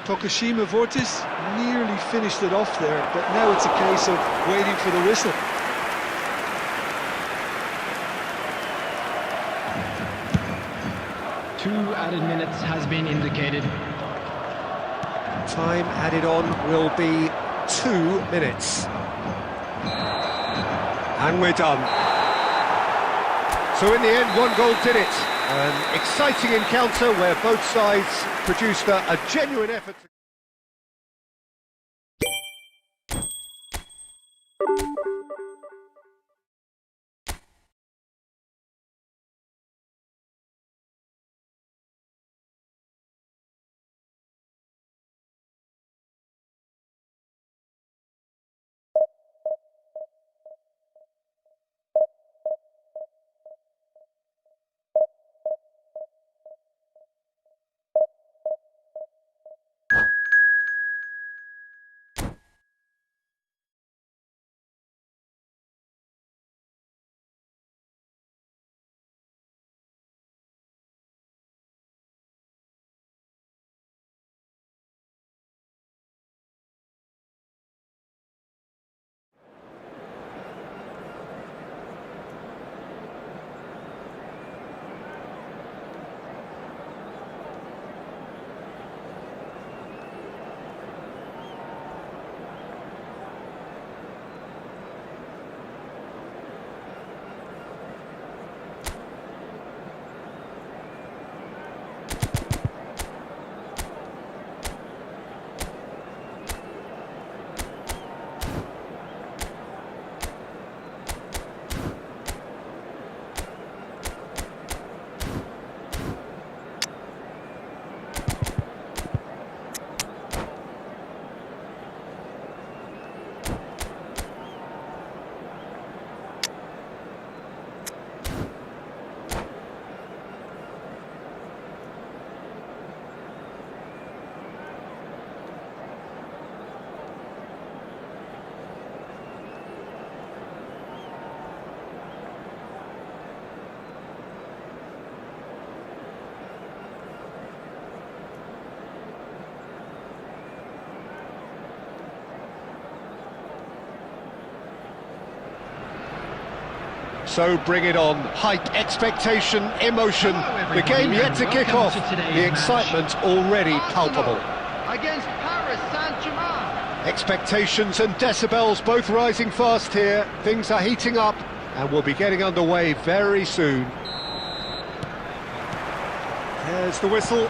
[SPEAKER 2] Tokushima Vortis nearly finished it off there, but now it's a case of waiting for the whistle.
[SPEAKER 3] Two added minutes has been indicated.
[SPEAKER 1] Time added on will be 2 minutes. And we're done. So in the end, one goal did it. An exciting encounter where both sides produced a genuine effort. So bring it on. Hype, expectation, emotion. The game yet to kick off. The excitement already palpable.
[SPEAKER 3] Against Paris Saint-Germain.
[SPEAKER 1] Expectations and decibels both rising fast here. Things are heating up and we'll be getting underway very soon. There's the whistle.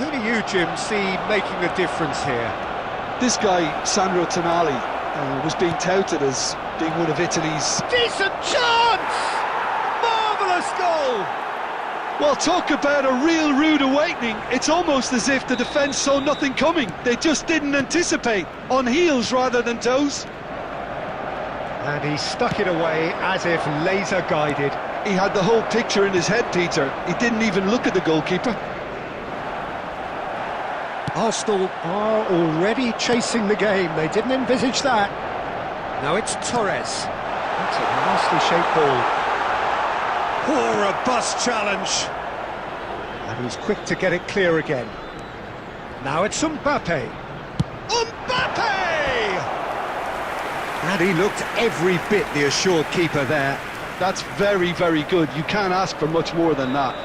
[SPEAKER 1] who do you, Jim, see making the difference here?
[SPEAKER 2] This guy, Sandro Tonali, was being touted as being one of Italy's...
[SPEAKER 1] Decent chance! Marvellous goal!
[SPEAKER 2] Well, talk about a real rude awakening. It's almost as if the defence saw nothing coming. They just didn't anticipate. On heels rather than toes.
[SPEAKER 1] And he stuck it away as if laser-guided.
[SPEAKER 2] He had the whole picture in his head, Peter. He didn't even look at the goalkeeper.
[SPEAKER 1] Arsenal are already chasing the game. They didn't envisage that. Now it's Torres. That's a nicely shaped ball. Oh, a robust challenge. And he's quick to get it clear again. Now it's Mbappe. Mbappe! And he looked every bit the assured keeper there.
[SPEAKER 2] That's very, very good. You can't ask for much more than that.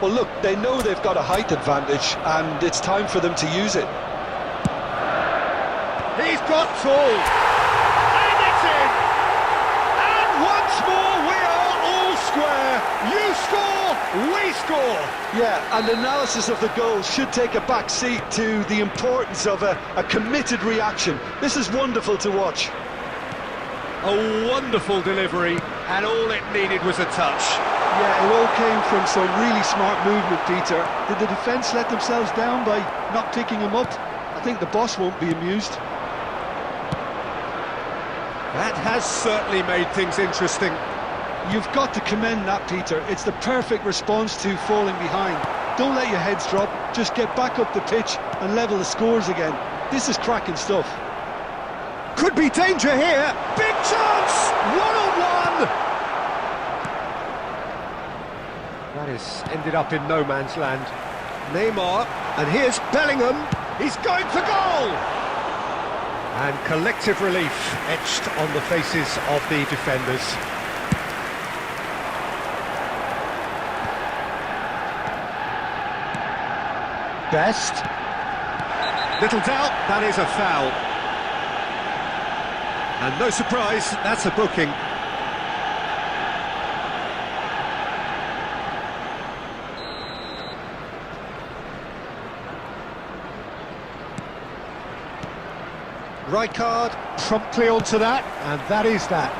[SPEAKER 2] Well, look, they know they've got a height advantage, and it's time for them to use it.
[SPEAKER 1] He's got tall. And it's in! And once more, we are all square. You score, we score.
[SPEAKER 2] Yeah, and analysis of the goal should take a back seat to the importance of a committed reaction. This is wonderful to watch.
[SPEAKER 1] A wonderful delivery, and all it needed was a touch.
[SPEAKER 2] Yeah, it all came from some really smart movement, Peter. Did the defence let themselves down by not picking him up? I think the boss won't be amused.
[SPEAKER 1] That has certainly made things interesting.
[SPEAKER 2] You've got to commend that, Peter. It's the perfect response to falling behind. Don't let your heads drop, just get back up the pitch and level the scores again. This is cracking stuff.
[SPEAKER 1] Could be danger here. Big chance! One-on-one! That has ended up in no man's land. Neymar, and here's Bellingham. He's going for goal! And collective relief etched on the faces of the defenders. Best. Little doubt, that is a foul. And no surprise, that's a booking. Rijkaard promptly onto that, and that is that.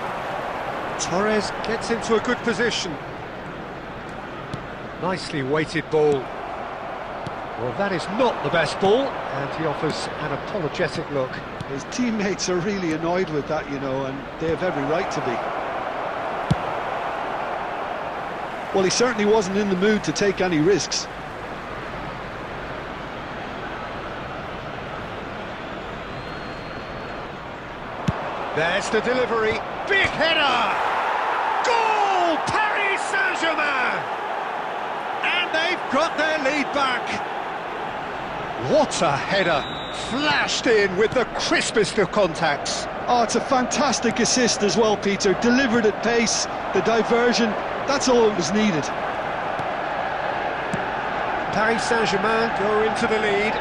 [SPEAKER 1] Torres gets into a good position. Nicely weighted ball. Well, that is not the best ball, and he offers an apologetic look.
[SPEAKER 2] His teammates are really annoyed with that, you know, and they have every right to be. Well, he certainly wasn't in the mood to take any risks.
[SPEAKER 1] There's the delivery. Big header! Goal! Paris Saint-Germain! And they've got their lead back. What a header! Flashed in with the crispest of contacts.
[SPEAKER 2] Oh, it's a fantastic assist as well, Peter. Delivered at pace, the diversion, that's all that was needed.
[SPEAKER 1] Paris Saint-Germain go into the lead.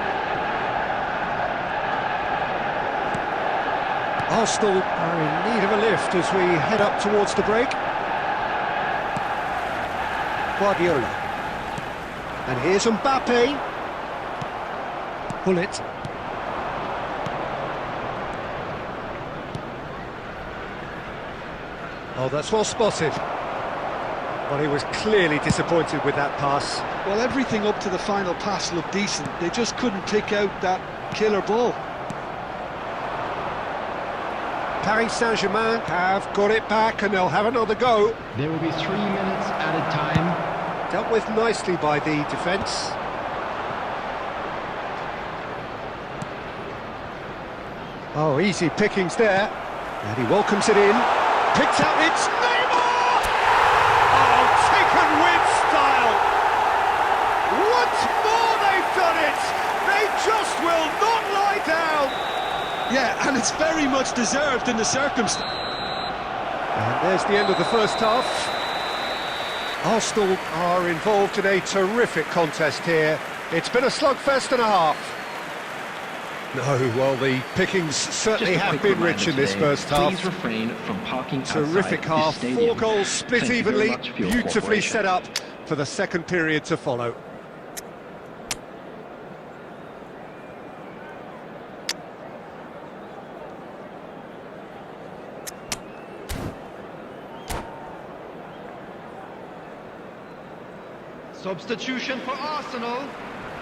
[SPEAKER 1] Arsenal are in need of a lift as we head up towards the break. Guardiola. And here's Mbappe. Pull it. Oh, that's well spotted. But he was clearly disappointed with that pass.
[SPEAKER 2] Well, everything up to the final pass looked decent. They just couldn't pick out that killer ball.
[SPEAKER 1] Paris Saint-Germain have got it back and they'll have another go.
[SPEAKER 3] There will be 3 minutes added time.
[SPEAKER 1] Dealt with nicely by the defence. Oh, easy pickings there. And he welcomes it in. Picked out, it's Neymar! Oh, taken with style. Once more they've done it. They just will not lie down.
[SPEAKER 2] Yeah, and it's very much deserved in the circumstance.
[SPEAKER 1] And there's the end of the first half. Arsenal are involved in a terrific contest here. It's been a slugfest and a half. No, well, the pickings certainly have been rich in this first half.
[SPEAKER 5] Please refrain from parking
[SPEAKER 1] Terrific half, 4 goals split
[SPEAKER 5] Thank you very
[SPEAKER 1] evenly,
[SPEAKER 5] much for your
[SPEAKER 1] beautifully
[SPEAKER 5] cooperation.
[SPEAKER 1] set up for the second period to follow.
[SPEAKER 3] Substitution for Arsenal.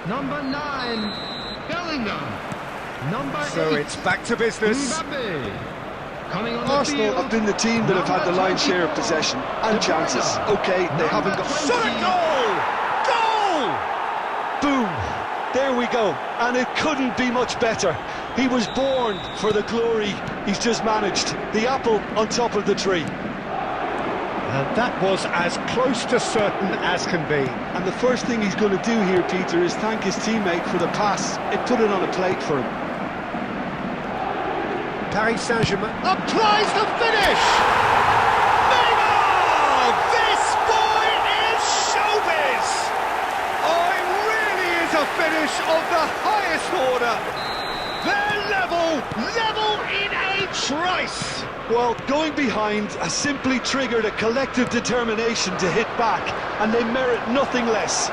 [SPEAKER 3] Number 9, Bellingham. Number
[SPEAKER 1] So
[SPEAKER 3] 8,
[SPEAKER 1] it's back to business.
[SPEAKER 3] Mbappe. Coming on the
[SPEAKER 2] Arsenal
[SPEAKER 3] field.
[SPEAKER 2] have been the team that have had the lion's share of possession and chances. Okay, they haven't got...
[SPEAKER 1] Shot a goal! Goal!
[SPEAKER 2] Boom! There we go. And it couldn't be much better. He was born for the glory he's just managed. The apple on top of the tree.
[SPEAKER 1] And that was as close to certain as can be.
[SPEAKER 2] And the first thing he's going to do here, Peter, is thank his teammate for the pass. It put it on a plate for him.
[SPEAKER 1] Paris Saint-Germain applies the finish! Neymar! This boy is showbiz! Oh, it really is a finish of the highest order. They're level in a trice.
[SPEAKER 2] Well, going behind has simply triggered a collective determination to hit back, and they merit nothing less.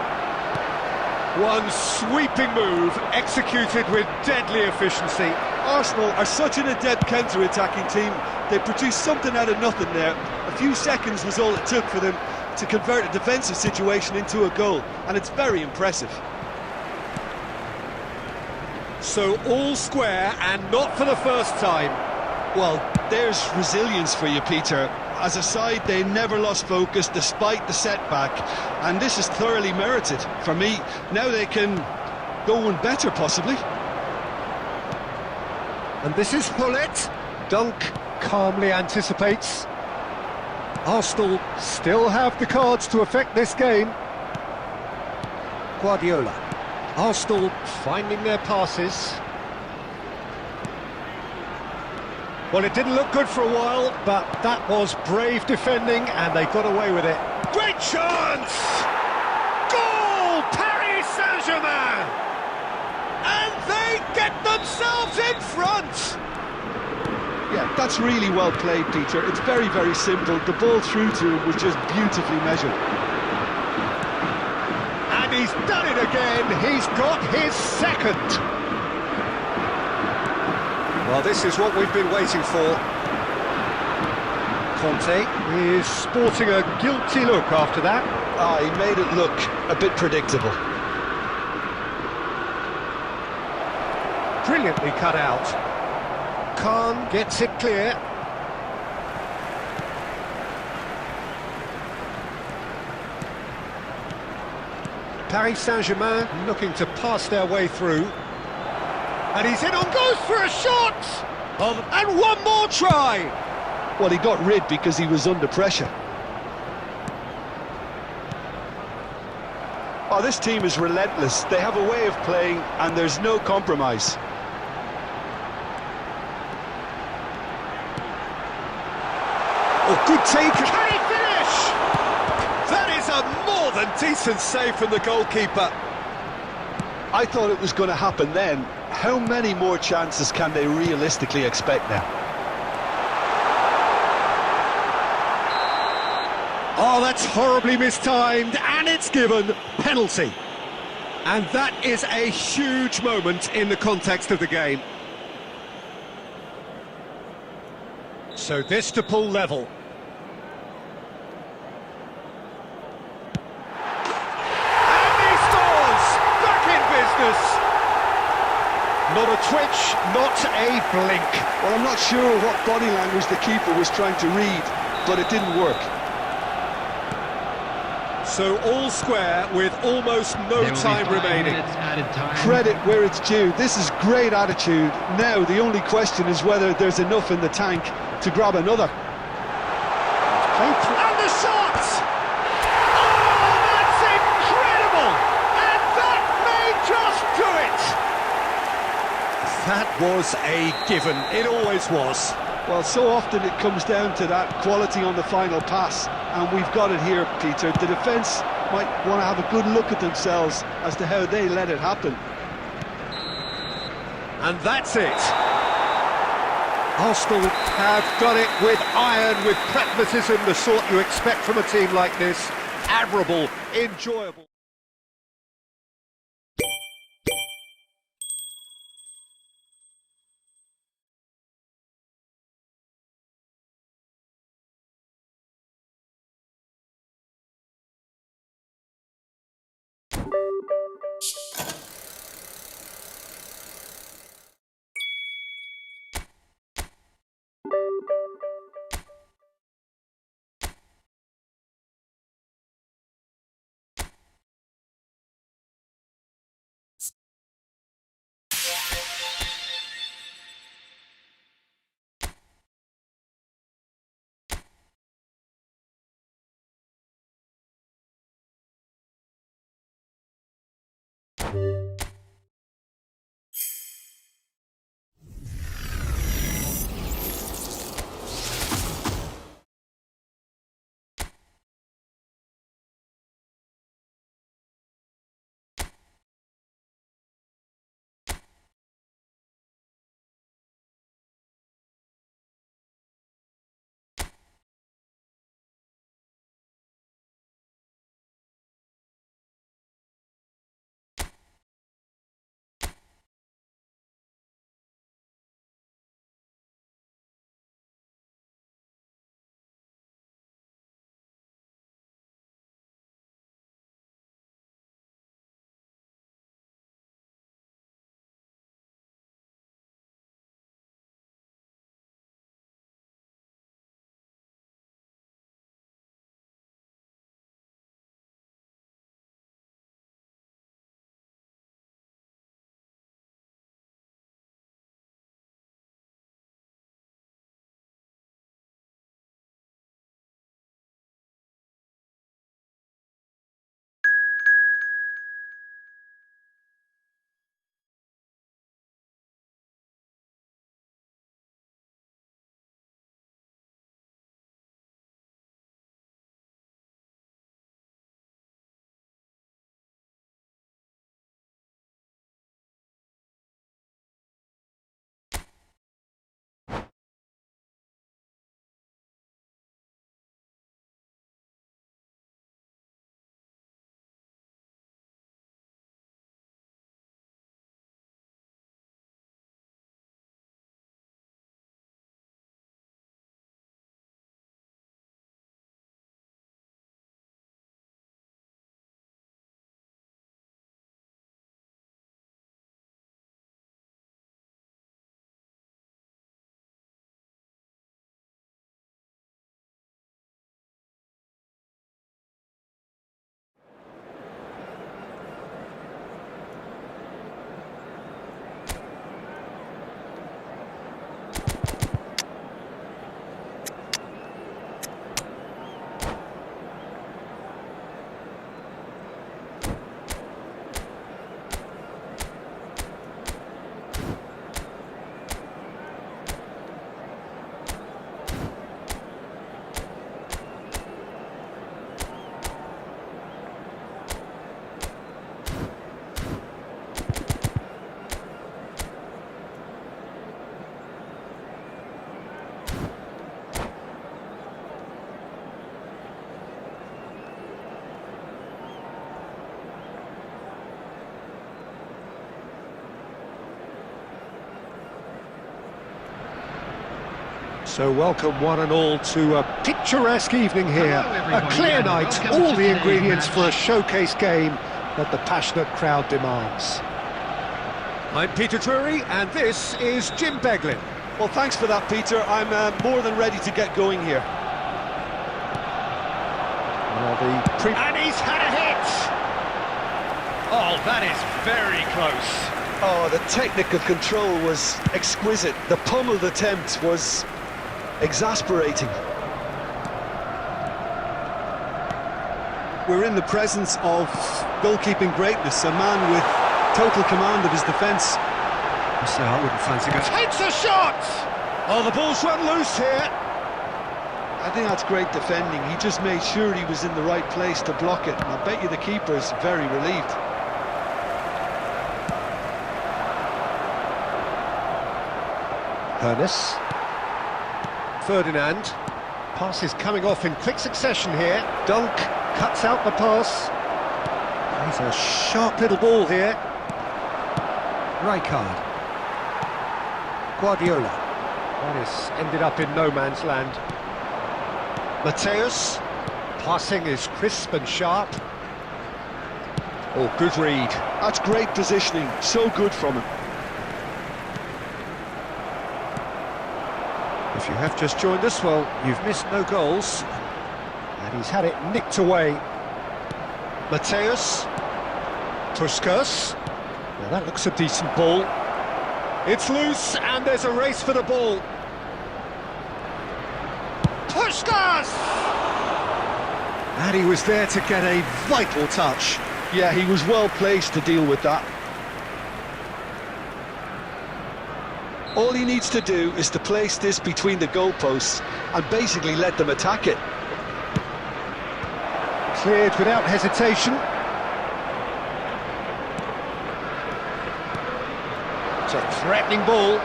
[SPEAKER 1] One sweeping move executed with deadly efficiency.
[SPEAKER 2] Arsenal are such an adept counter-attacking team. They produced something out of nothing there. A few seconds was all it took for them to convert a defensive situation into a goal, and it's very impressive.
[SPEAKER 1] So all square, and not for the first time.
[SPEAKER 2] Well, there's resilience for you, Peter. As a side, they never lost focus despite the setback, and this is thoroughly merited. For me, now they can go one better, possibly.
[SPEAKER 1] And this is Hullet. Dunk calmly anticipates. Arsenal still have the cards to affect this game. Guardiola. Arsenal finding their passes. Well, it didn't look good for a while, but that was brave defending, and they got away with it. Great chance! Goal! Paris Saint-Germain! And they get themselves in front!
[SPEAKER 2] Yeah, that's really well played, Peter. It's very, very simple. The ball through to him was just beautifully measured.
[SPEAKER 1] And he's done it again. He's got his second. Well, this is what we've been waiting for. Conte is sporting a guilty look after that.
[SPEAKER 2] He made it look a bit predictable.
[SPEAKER 1] Brilliantly cut out. Khan gets it clear. Paris Saint-Germain looking to pass their way through. And he's in on goes for a shot! And one more try!
[SPEAKER 2] Well, he got rid because he was under pressure. Oh, this team is relentless. They have a way of playing, and there's no compromise.
[SPEAKER 1] Oh, good take. Can he finish? That is a more than decent save from the goalkeeper.
[SPEAKER 2] I thought it was going to happen then. How many more chances can they realistically expect now?
[SPEAKER 1] Oh, that's horribly mistimed, and it's given penalty. And that is a huge moment in the context of the game. So this to pull level. And he scores! Back in business! Not a twitch, not a blink.
[SPEAKER 2] Well, I'm not sure what body language the keeper was trying to read, but it didn't work.
[SPEAKER 1] So all square with almost no time remaining.
[SPEAKER 2] Credit where it's due. This is great attitude. Now the only question is whether there's enough in the tank to grab another.
[SPEAKER 1] And the shot! Oh, that's incredible! And that may just do it! That was a given. It always was.
[SPEAKER 2] Well, so often it comes down to that quality on the final pass, and we've got it here, Peter. The defence might want to have a good look at themselves as to how they let it happen.
[SPEAKER 1] And that's it. Arsenal have done it with iron, with pragmatism, the sort you expect from a team like this. Admirable, enjoyable. So welcome one and all to a picturesque evening here.
[SPEAKER 3] Hello,
[SPEAKER 1] A
[SPEAKER 3] everybody,
[SPEAKER 1] clear
[SPEAKER 3] and
[SPEAKER 1] night,
[SPEAKER 3] welcome
[SPEAKER 1] all
[SPEAKER 3] to
[SPEAKER 1] the
[SPEAKER 3] today's
[SPEAKER 1] ingredients
[SPEAKER 3] match.
[SPEAKER 1] for a showcase game that the passionate crowd demands. I'm Peter Drury, and this is Jim Beglin.
[SPEAKER 2] Well, thanks for that, Peter. I'm more than ready to get going here.
[SPEAKER 1] And he's had a hit! Oh, that is very close.
[SPEAKER 2] Oh, the technical control was exquisite. The pummeled attempt was exasperating. We're in the presence of goalkeeping greatness, a man with total command of his defence.
[SPEAKER 1] So I wouldn't fancy going. Takes a shot! Oh, the ball's run loose here.
[SPEAKER 2] I think that's great defending. He just made sure he was in the right place to block it, and I bet you the keeper's very relieved.
[SPEAKER 1] Ernest. Ferdinand. Pass is coming off in quick succession here. Dunk cuts out the pass. He's a sharp little ball here. Rijkaard. Guardiola. That has ended up in no man's land. Mateus. Passing is crisp and sharp. Oh, good read.
[SPEAKER 2] That's great positioning, so good from him.
[SPEAKER 1] If you have just joined us, well, you've missed no goals. And he's had it nicked away. Mateus. Puskas. Now that looks a decent ball. It's loose, and there's a race for the ball. Puskas! And he was there to get a vital touch.
[SPEAKER 2] Yeah, he was well placed to deal with that. All he needs to do is to place this between the goalposts and basically let them attack it.
[SPEAKER 1] Cleared without hesitation. It's a threatening ball.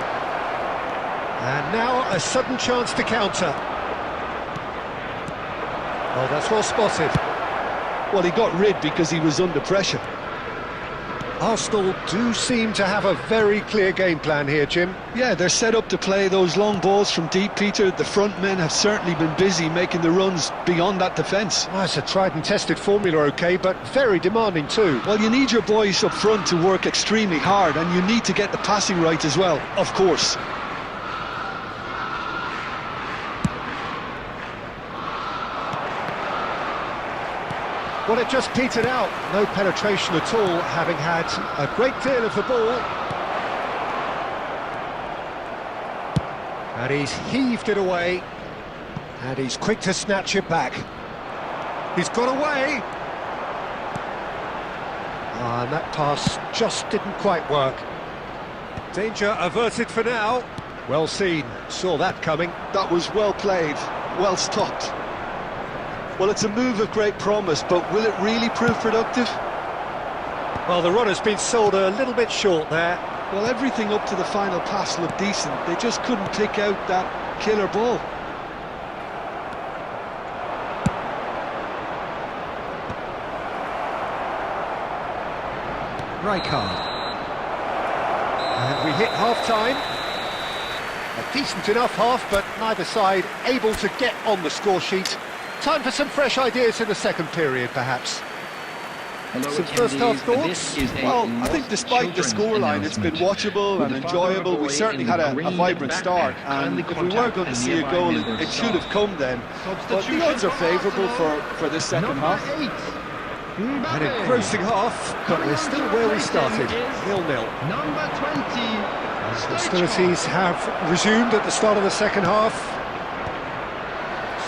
[SPEAKER 1] And now a sudden chance to counter. Oh, that's well spotted.
[SPEAKER 2] Well, he got rid because he was under pressure.
[SPEAKER 1] Arsenal do seem to have a very clear game plan here, Jim.
[SPEAKER 2] Yeah, they're set up to play those long balls from deep, Peter. The front men have certainly been busy making the runs beyond that defence.
[SPEAKER 1] Oh, it's a tried and tested formula, OK, but very demanding too.
[SPEAKER 2] Well, you need your boys up front to work extremely hard, and you need to get the passing right as well, of course.
[SPEAKER 1] Well, it just petered out. No penetration at all, having had a great deal of the ball. And he's heaved it away. And he's quick to snatch it back. He's got away. And that pass just didn't quite work. Danger averted for now. Well seen, saw that coming.
[SPEAKER 2] That was well played, well stopped. Well, it's a move of great promise, but will it really prove productive?
[SPEAKER 1] Well, the run has been sold a little bit short there.
[SPEAKER 2] Well, everything up to the final pass looked decent. They just couldn't pick out that killer ball.
[SPEAKER 1] Rijkaard. And we hit half-time. A decent enough half, but neither side able to get on the score sheet. Time for some fresh ideas in the second period, perhaps. Some first half thoughts?
[SPEAKER 2] Well, I think despite the scoreline, it's been watchable and enjoyable. We certainly had a vibrant start, and if we were going to see a goal, it should have come then. But the odds are favourable for this second half.
[SPEAKER 1] An engrossing half, but we're still where we started, 0-0.
[SPEAKER 3] Number 20.
[SPEAKER 1] As hostilities have resumed at the start of the second half.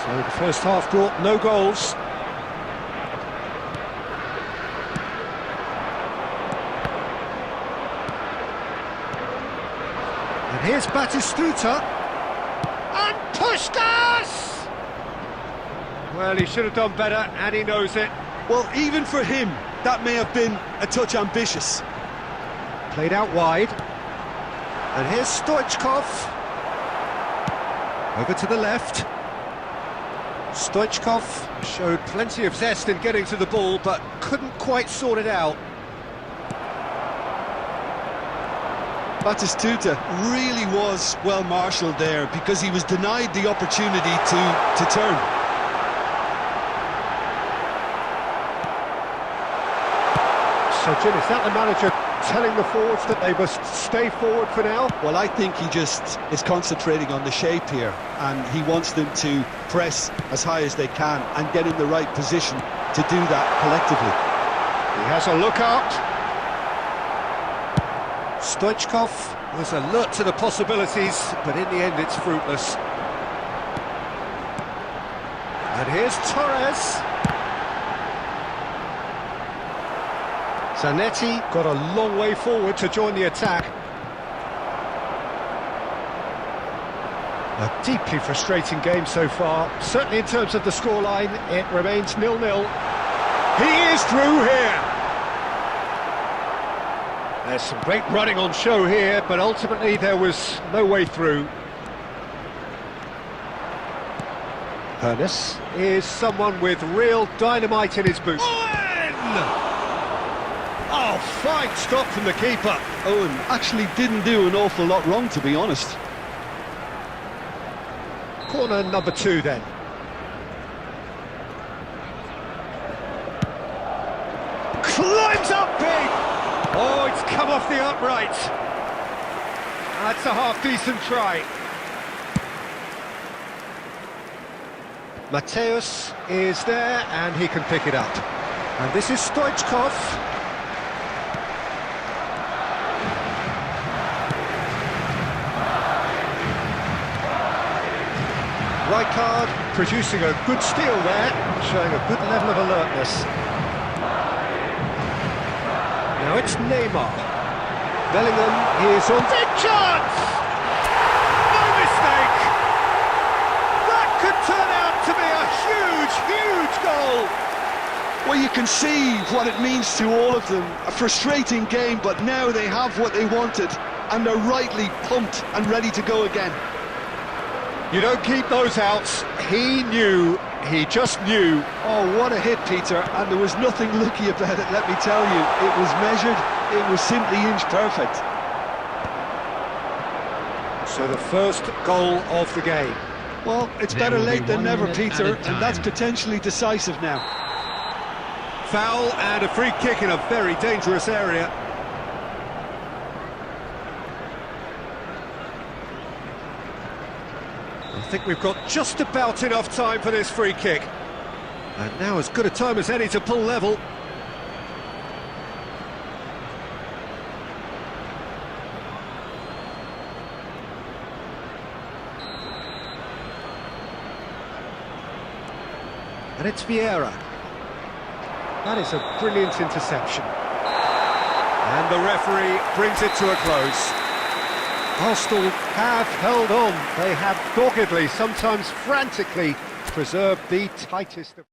[SPEAKER 1] So the first half brought no goals. And here's Batistuta. And Puskas! Well, he should have done better, and he knows it.
[SPEAKER 2] Well, even for him, that may have been a touch ambitious.
[SPEAKER 1] Played out wide. And here's Stoichkov. Over to the left. Stoichkov showed plenty of zest in getting to the ball, but couldn't quite sort it out.
[SPEAKER 2] Batistuta really was well marshalled there because he was denied the opportunity to turn.
[SPEAKER 1] So, Jim, is that the manager telling the forwards that they must stay forward for now?
[SPEAKER 2] Well, I think he just is concentrating on the shape here, and he wants them to press as high as they can and get in the right position to do that collectively.
[SPEAKER 1] He has a look out. Stoichkov was alert to the possibilities, but in the end it's fruitless. And here's Torres. Zanetti got a long way forward to join the attack. A deeply frustrating game so far. Certainly in terms of the scoreline, it remains 0-0. He is through here. There's some great running on show here, but ultimately there was no way through. Pernis is someone with real dynamite in his boots. Oh, fine stop from the keeper.
[SPEAKER 2] Owen actually didn't do an awful lot wrong, to be honest.
[SPEAKER 1] Corner number 2 then. Climbs up big! Oh, it's come off the upright. That's a half-decent try. Mateus is there, and he can pick it up. And this is Stoichkov. Rijkaard producing a good steal there, showing a good level of alertness. Now it's Neymar. Bellingham is on big chance! No mistake! That could turn out to be a huge, huge goal!
[SPEAKER 2] Well, you can see what it means to all of them. A frustrating game, but now they have what they wanted, and they're rightly pumped and ready to go again.
[SPEAKER 1] You don't keep those outs. He knew, he just knew.
[SPEAKER 2] Oh, what a hit, Peter, and there was nothing lucky about it, let me tell you. It was measured, it was simply inch perfect.
[SPEAKER 1] So the first goal of the game.
[SPEAKER 2] Well, it's better late than never, Peter, and that's potentially decisive now.
[SPEAKER 1] Foul and a free kick in a very dangerous area. I think we've got just about enough time for this free kick. And now as good a time as any to pull level. And it's Vieira. That is a brilliant interception. And the referee brings it to a close. Arsenal have held on. They have doggedly, sometimes frantically, preserved the tightest of...